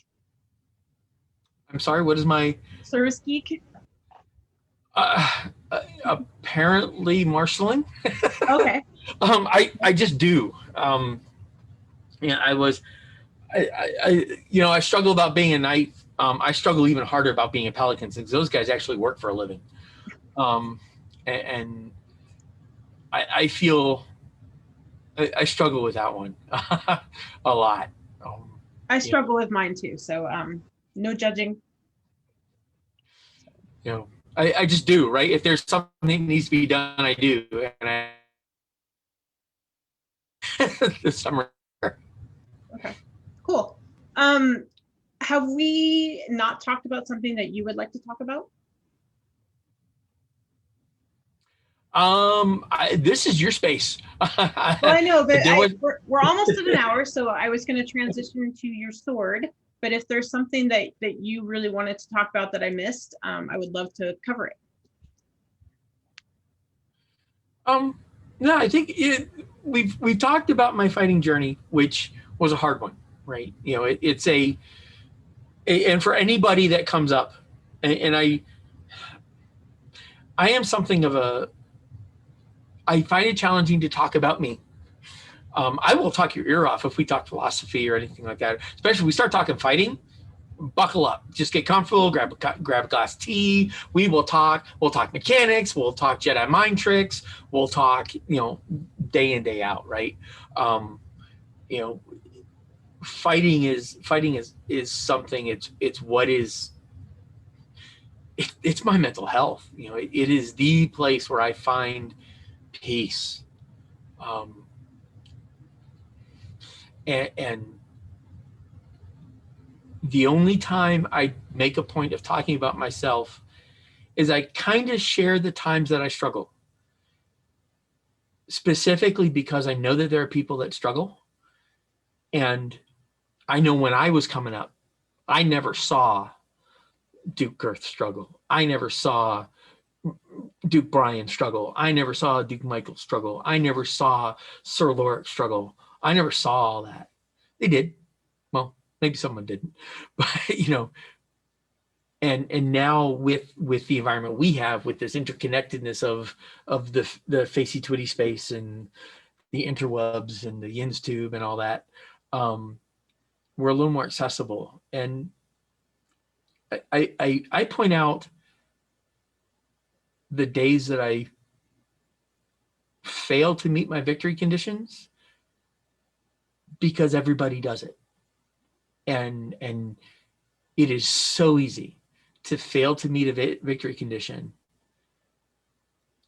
Speaker 2: I'm sorry, what is my
Speaker 1: service geek?
Speaker 2: Apparently marshaling.
Speaker 1: Okay.
Speaker 2: I just do. I struggle about being a knight. I struggle even harder about being a pelican, since those guys actually work for a living. And I feel I struggle with that one a lot.
Speaker 1: I struggle with mine too. So no judging.
Speaker 2: I just do, right? If there's something that needs to be done, I do. And this summer.
Speaker 1: Okay, cool. Have we not talked about something that you would like to talk about?
Speaker 2: This is your space.
Speaker 1: Well, I know, but we're almost at an hour, so I was going to transition to your sword. But if there's something that you really wanted to talk about that I missed, I would love to cover it.
Speaker 2: No, I think we've talked about my fighting journey, which was a hard one, right? It's and for anybody that comes up, and I am something of I find it challenging to talk about me. I will talk your ear off if we talk philosophy or anything like that. Especially if we start talking fighting, buckle up. Just get comfortable, grab a glass of tea. We'll talk mechanics. We'll talk Jedi mind tricks. We'll talk, day in, day out, right? Fighting is something. It's what is. It's my mental health. It is the place where I find peace. And the only time I make a point of talking about myself is I kind of share the times that I struggle, specifically because I know that there are people that struggle. And I know when I was coming up, I never saw Duke Girth struggle. I never saw Duke Brian struggle. I never saw Duke Michael struggle. I never saw Sir Lorik struggle. I never saw all that. They did. Well, maybe someone didn't, but and now with the environment we have, with this interconnectedness of the Facey Twitty space and the interwebs and the Yins tube and all that, we're a little more accessible. And I point out the days that I fail to meet my victory conditions, because everybody does it. And it is so easy to fail to meet a victory condition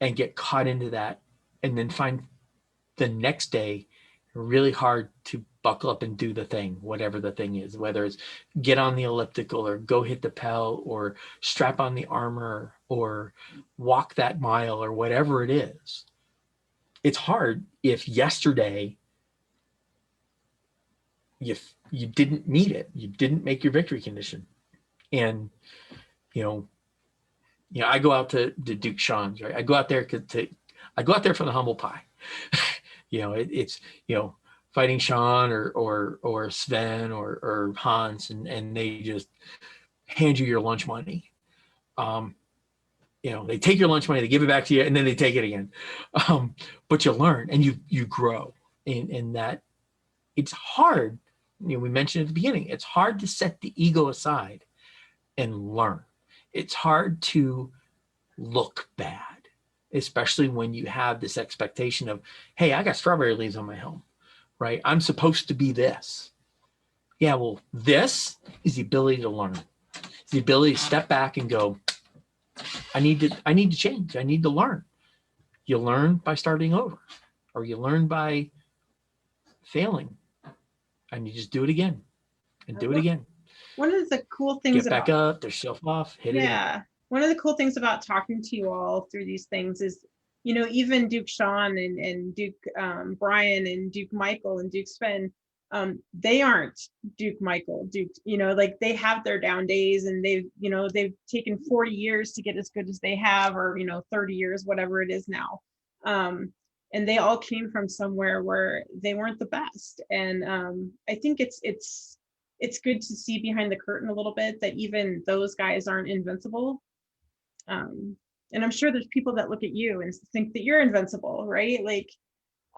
Speaker 2: and get caught into that, and then find the next day really hard to buckle up and do the thing, whatever the thing is, whether it's get on the elliptical or go hit the Pell or strap on the armor or walk that mile or whatever it is. It's hard if yesterday you didn't meet it, you didn't make your victory condition. And I go out to Duke Sean's, right? I go out there for the humble pie. It's fighting Sean or Sven or Hans, and they just hand you your lunch money. They take your lunch money, they give it back to you, and then they take it again. But you learn and you grow. And that it's hard. We mentioned at the beginning, it's hard to set the ego aside and learn. It's hard to look bad, especially when you have this expectation of, hey, I got strawberry leaves on my helm, right? I'm supposed to be this. Yeah, well, this is the ability to learn. It's the ability to step back and go, I need to change. I need to learn. You learn by starting over, or you learn by failing, and you just do it again and do it again.
Speaker 1: One of the cool things
Speaker 2: get back up, dust yourself off, hit it again.
Speaker 1: One of the cool things about talking to you all through these things is, even Duke Sean and Duke Brian and Duke Michael and Duke Sven, they aren't Duke Michael, Duke, they have their down days, and they've taken 40 years to get as good as they have, or 30 years, whatever it is now. And they all came from somewhere where they weren't the best. And I think it's good to see behind the curtain a little bit that even those guys aren't invincible. And I'm sure there's people that look at you and think that you're invincible, right?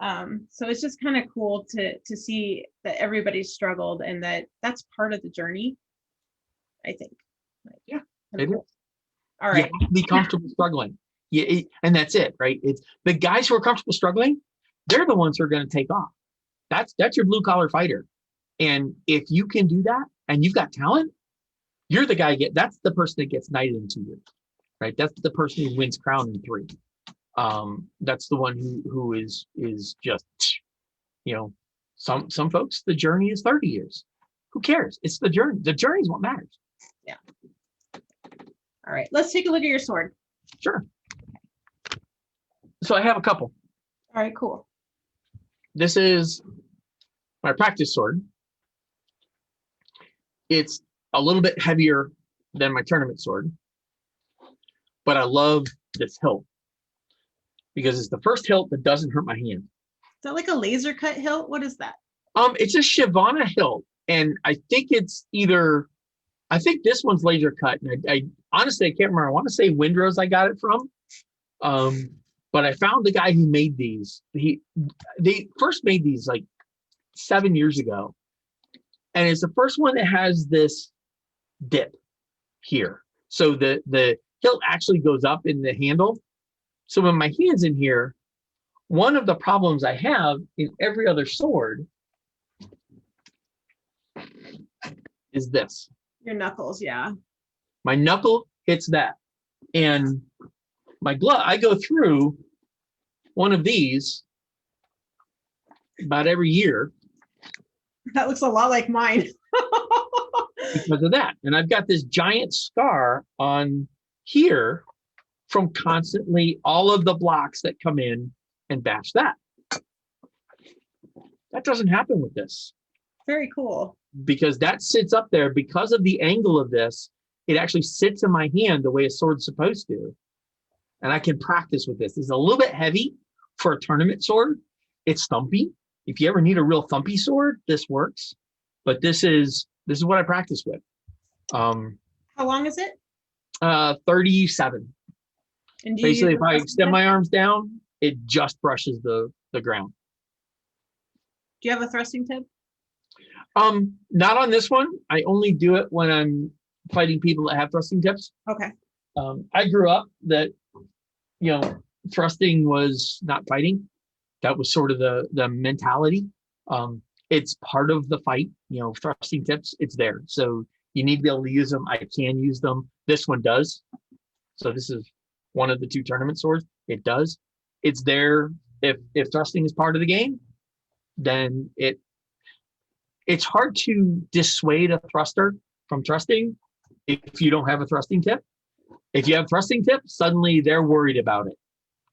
Speaker 1: So it's just kind of cool to see that everybody's struggled, and that's part of the journey, I think.
Speaker 2: Yeah, it is.
Speaker 1: All right.
Speaker 2: You have to be comfortable struggling. Yeah, and that's it, right? It's the guys who are comfortable struggling, they're the ones who are going to take off. That's your blue collar fighter. And if you can do that and you've got talent, you're the guy that's the person that gets knighted in 2 years, right? That's the person who wins crown in 3. That's the one who is just, some folks, the journey is 30 years. Who cares? It's the journey. The journey is what matters.
Speaker 1: Yeah. All right. Let's take a look at your sword.
Speaker 2: Sure. So I have a couple.
Speaker 1: All right, cool.
Speaker 2: This is my practice sword. It's a little bit heavier than my tournament sword, but I love this hilt because it's the first hilt that doesn't hurt my hand.
Speaker 1: Is that like a laser cut hilt? What is that?
Speaker 2: It's a Shivana hilt, and I think it's I think this one's laser cut, and I honestly I can't remember. I want to say Windrose I got it from, but I found the guy who made these. They first made these like 7 years ago, and it's the first one that has this dip here, so the hilt actually goes up in the handle. So when my hand's in here, one of the problems I have in every other sword is this.
Speaker 1: Your knuckles, yeah.
Speaker 2: My knuckle hits that. And my glove, I go through one of these about every year.
Speaker 1: That looks a lot like mine.
Speaker 2: Because of that. And I've got this giant scar on here from constantly all of the blocks that come in and bash that. That doesn't happen with this.
Speaker 1: Very cool.
Speaker 2: Because that sits up there because of the angle of this. It actually sits in my hand the way a sword's supposed to. And I can practice with this. It's a little bit heavy for a tournament sword. It's thumpy. If you ever need a real thumpy sword, this works. But this is what I practice with.
Speaker 1: How long is it?
Speaker 2: 37.
Speaker 1: And
Speaker 2: basically, if I extend my arms down, it just brushes the ground.
Speaker 1: Do you have a thrusting tip?
Speaker 2: Not on this one. I only do it when I'm fighting people that have thrusting tips.
Speaker 1: Okay.
Speaker 2: I grew up that, thrusting was not fighting. That was sort of the mentality. It's part of the fight, thrusting tips, it's there. So You need to be able to use them. I can use them. This one does. So this is one of the 2 tournament swords. It does. It's there. If thrusting is part of the game, then it's hard to dissuade a thruster from thrusting if you don't have a thrusting tip. If you have a thrusting tip, suddenly they're worried about it.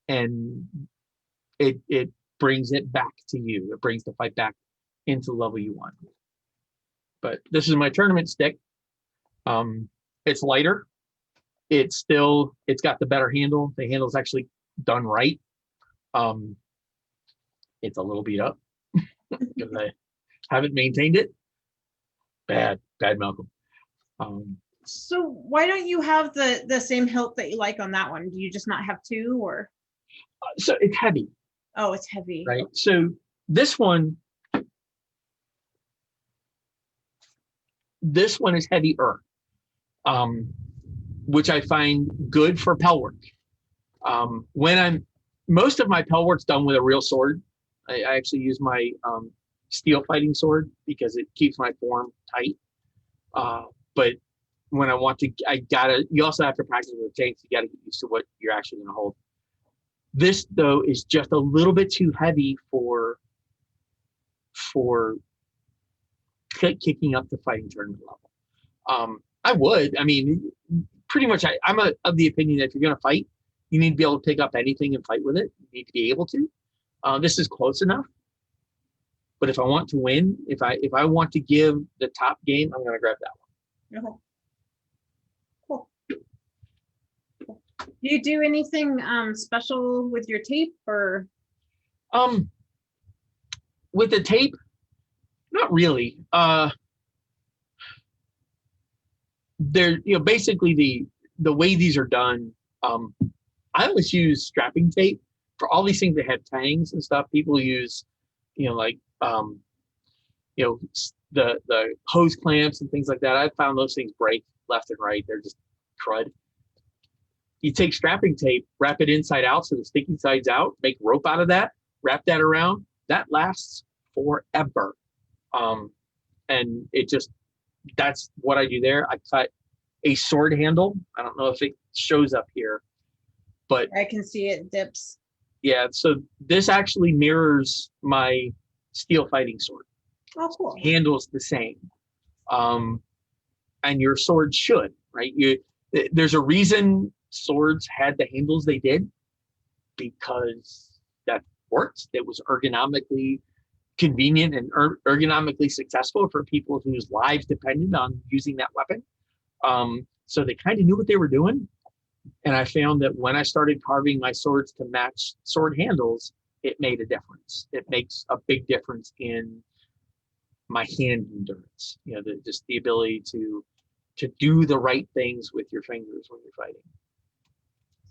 Speaker 2: And it brings it back to you. It brings the fight back into the level you want. But this is my tournament stick. It's lighter. It's got the better handle. The handle's actually done right. It's a little beat up because I haven't maintained it. Bad, Malcolm.
Speaker 1: So why don't you have the same hilt that you like on that one? Do you just not have 2, or?
Speaker 2: So it's heavy.
Speaker 1: Oh, it's heavy.
Speaker 2: Right. So this one is heavier, which I find good for Powerwork. Most of my Powerwork's done with a real sword. I actually use my steel fighting sword because it keeps my form tight. But when I want to, you also have to practice with tanks. You got to get used to what you're actually going to hold. This, though, is just a little bit too heavy for kicking up the fighting tournament level. I mean, pretty much, I'm of the opinion that if you're going to fight, you need to be able to pick up anything and fight with it. You need to be able to. This is close enough. But if I want to win, if I want to give the top game, I'm going to grab that one.
Speaker 1: Okay. Cool. Do you do anything special with your tape, or?
Speaker 2: With the tape, not really. They're basically the way these are done. I always use strapping tape for all these things that have tangs and stuff. People use, like the hose clamps and things like that. I've found those things break left and right. They're just crud. You take strapping tape, wrap it inside out so the sticky side's out, make rope out of that, wrap that around. That lasts forever. And that's what I do there. I cut a sword handle. I don't know if it shows up here, but
Speaker 1: I can see it dips.
Speaker 2: Yeah, so this actually mirrors my steel fighting sword.
Speaker 1: Oh, cool.
Speaker 2: Handle's the same. And your sword should, right? There's a reason swords had the handles they did, because that worked. It was ergonomically convenient and ergonomically successful for people whose lives depended on using that weapon. So they kind of knew what they were doing. And I found that when I started carving my swords to match sword handles, it made a difference. It makes a big difference in my hand endurance. Just the ability to do the right things with your fingers when you're fighting.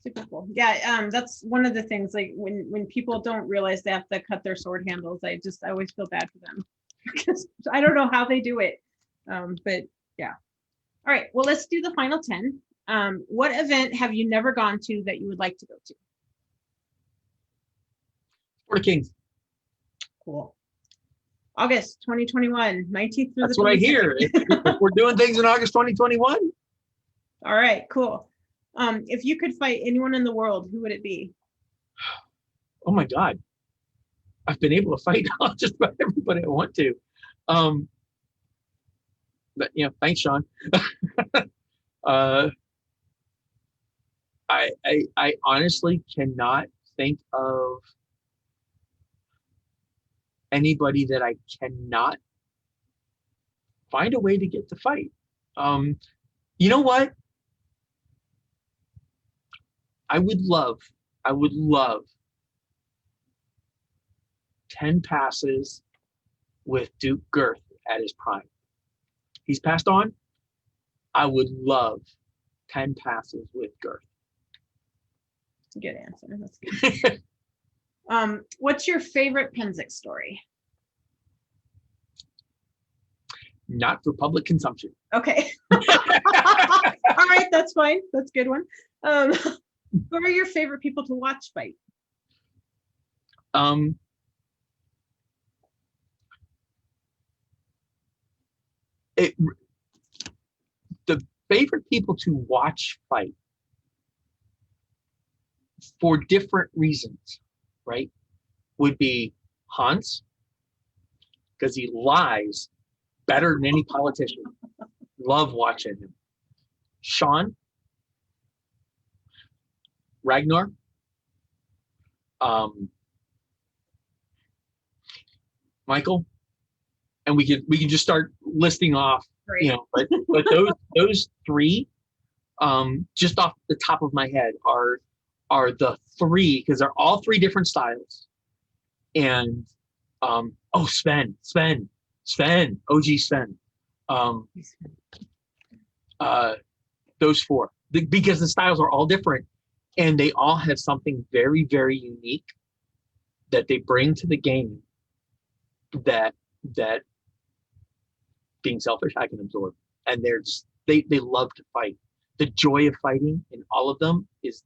Speaker 1: Super cool. Yeah, that's one of the things, like when people don't realize they have to cut their sword handles, I always feel bad for them because I don't know how they do it. But yeah. All right, well, let's do the final 10. What event have you never gone to that you would like to go to?
Speaker 2: Sport of Kings.
Speaker 1: Cool. August 2021, 19th through
Speaker 2: That's
Speaker 1: the 22nd.
Speaker 2: what I hear. If we're doing things in August 2021.
Speaker 1: All right, cool. If you could fight anyone in the world, who would it be?
Speaker 2: Oh my God. I've been able to fight just about everybody I want to. But thanks, Sean. I honestly cannot think of anybody that I cannot find a way to get to fight. You know what? I would love 10 passes with Duke Girth at his prime. He's passed on. I would love 10 passes with Girth.
Speaker 1: That's a good answer. That's good. What's your favorite Penzic story?
Speaker 2: Not for public consumption.
Speaker 1: Okay. All right, that's fine. That's a good one. Who are your favorite people to watch fight?
Speaker 2: favorite people to watch fight for different reasons, right, would be Hans, because he lies better than any politician. Love watching him. Sean, Ragnar, Michael, and we can just start listing off,
Speaker 1: Great.
Speaker 2: you know, but those three, just off the top of my head, are the three, because they're all three different styles. And Sven, OG Sven, those four, because the styles are all different, and they all have something very, very unique that they bring to the game that being selfish I can absorb. And they love to fight. The joy of fighting in all of them is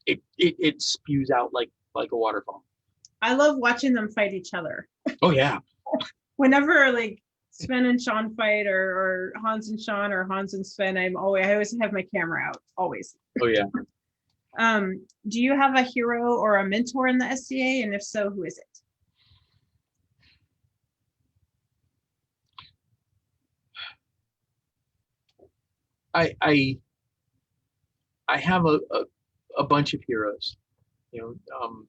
Speaker 2: it spews out like a waterfall.
Speaker 1: I love watching them fight each other.
Speaker 2: Oh yeah.
Speaker 1: Whenever like Sven and Sean fight, or Hans and Sean, or Hans and Sven, I always have my camera out, always.
Speaker 2: Oh yeah.
Speaker 1: Do you have a hero or a mentor in the SCA, and if so, who is it?
Speaker 2: I have a bunch of heroes, you know.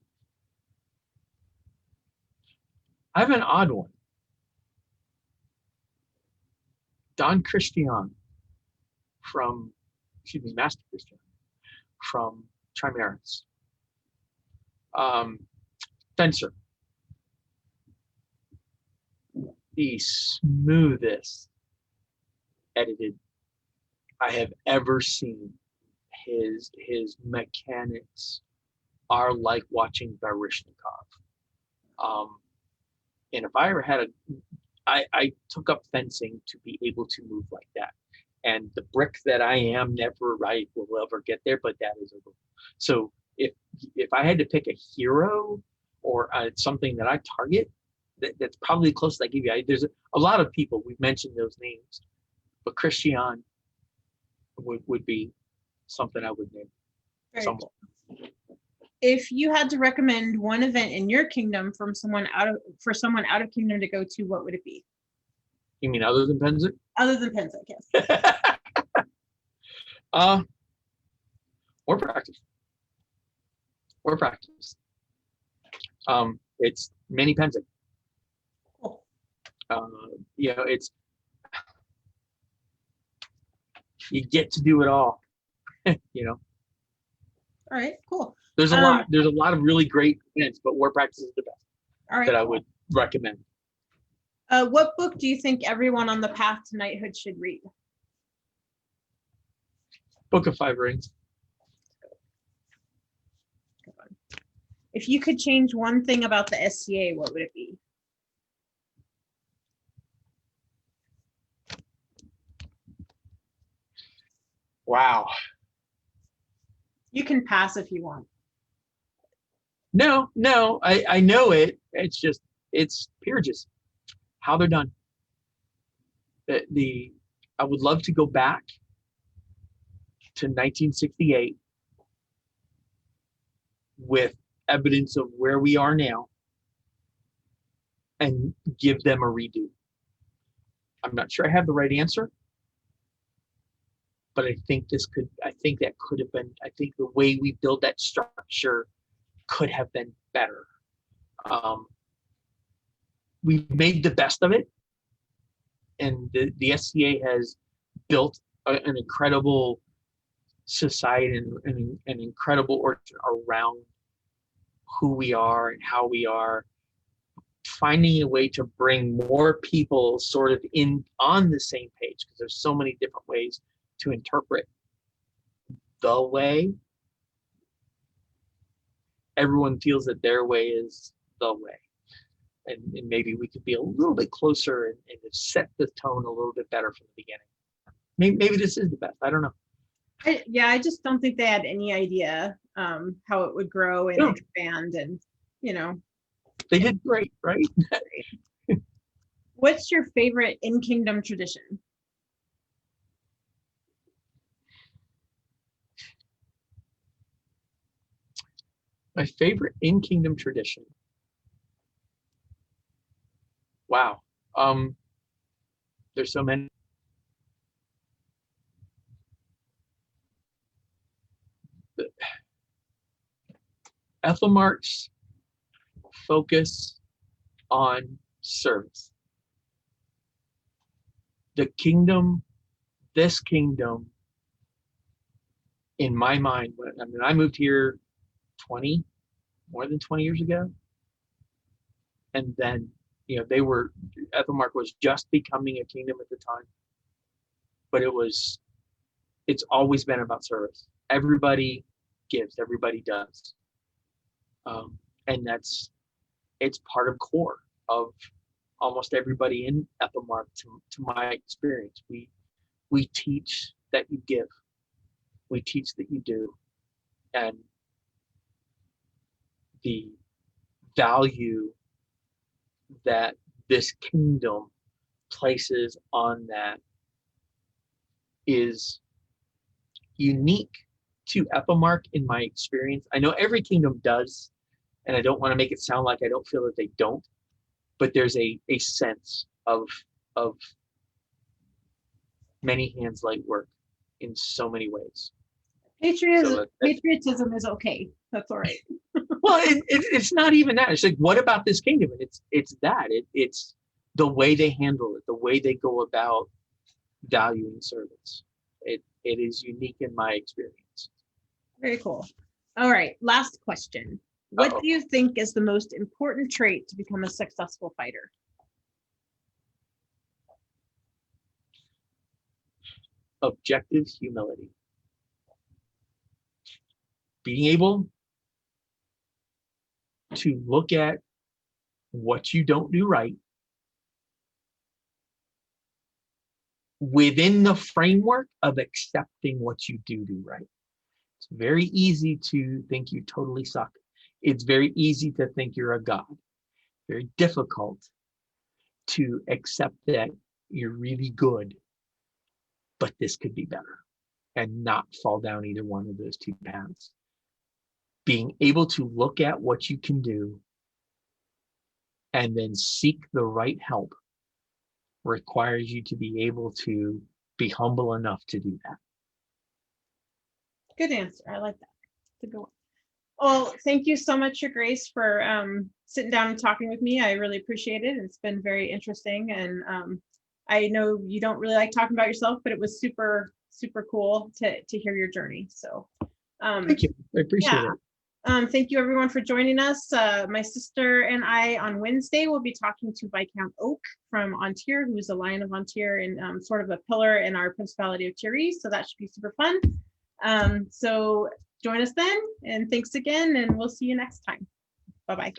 Speaker 2: I have an odd one. Don Christian Master Christian from Trimaris. Fencer. The smoothest edited I have ever seen. His mechanics are like watching Baryshnikov. And if I ever had I took up fencing to be able to move like that. And the brick that I am will ever get there, but that is a goal. So if I had to pick a hero or something that I target, that's probably the closest I give you. There's a lot of people, we've mentioned those names, but Christian would be something I would name. Cool.
Speaker 1: If you had to recommend one event in your kingdom for someone out of kingdom to go to, what would it be?
Speaker 2: You mean other than Pennsic? Other than
Speaker 1: Pennsic, yes.
Speaker 2: War practice. It's mini Pennsic.
Speaker 1: Cool.
Speaker 2: You know, you get to do it all. You know.
Speaker 1: All right, cool.
Speaker 2: There's a lot of really great events, but war practice is the best.
Speaker 1: All right,
Speaker 2: that I would recommend.
Speaker 1: What book do you think everyone on the path to knighthood should read?
Speaker 2: Book of Five Rings.
Speaker 1: If you could change one thing about the SCA, what would it be?
Speaker 2: Wow.
Speaker 1: You can pass if you want.
Speaker 2: No, I know it. It's peerages, how they're done. I would love to go back to 1968 with evidence of where we are now and give them a redo. I'm not sure I have the right answer, but I think that could have been, I think the way we build that structure could have been better. We've made the best of it, and the SCA has built an incredible society and an incredible origin around who we are and how we are. Finding a way to bring more people sort of in on the same page, because there's so many different ways to interpret the way. Everyone feels that their way is the way, and maybe we could be a little bit closer and set the tone a little bit better from the beginning. Maybe this is the best. I don't know.
Speaker 1: I just don't think they had any idea how it would grow and expand, and
Speaker 2: they did great, right?
Speaker 1: What's your favorite in-kingdom tradition?
Speaker 2: My favorite in-kingdom tradition. Wow. There's so many. Aethelmearc's focus on service. The kingdom, this kingdom, in my mind, I moved here more than 20 years ago. And then, Aethelmearc was just becoming a kingdom at the time. But it's always been about service. Everybody gives, everybody does. And it's part of core of almost everybody in Aethelmearc to my experience. We teach that you give. We teach that you do. And the value that this kingdom places on that is unique to Aethelmearc in my experience. I know every kingdom does, and I don't want to make it sound like I don't feel that they don't, but there's a sense of many hands light work in so many ways.
Speaker 1: Patriotism is okay. That's all right.
Speaker 2: Well, it's not even that. It's like, what about this kingdom? And it's the way they handle it, the way they go about valuing service. It is unique in my experience.
Speaker 1: Very cool. All right, last question. What do you think is the most important trait to become a successful fighter?
Speaker 2: Objective humility. Being able to look at what you don't do right within the framework of accepting what you do right. It's very easy to think you totally suck. It's very easy to think you're a god. Very difficult to accept that you're really good, but this could be better, and not fall down either one of those two paths. Being able to look at what you can do and then seek the right help requires you to be able to be humble enough to do that.
Speaker 1: Good answer. I like that. That's a good one. Well, thank you so much, Your Grace, for sitting down and talking with me. I really appreciate it. It's been very interesting. And I know you don't really like talking about yourself, but it was super, super cool to hear your journey. So
Speaker 2: thank you. I appreciate it.
Speaker 1: Thank you everyone for joining us. My sister and I on Wednesday will be talking to Viscount Oak from Antir, who's a Lion of Antir and sort of a pillar in our Principality of Tiri. So that should be super fun. So join us then, and thanks again, and we'll see you next time. Bye-bye.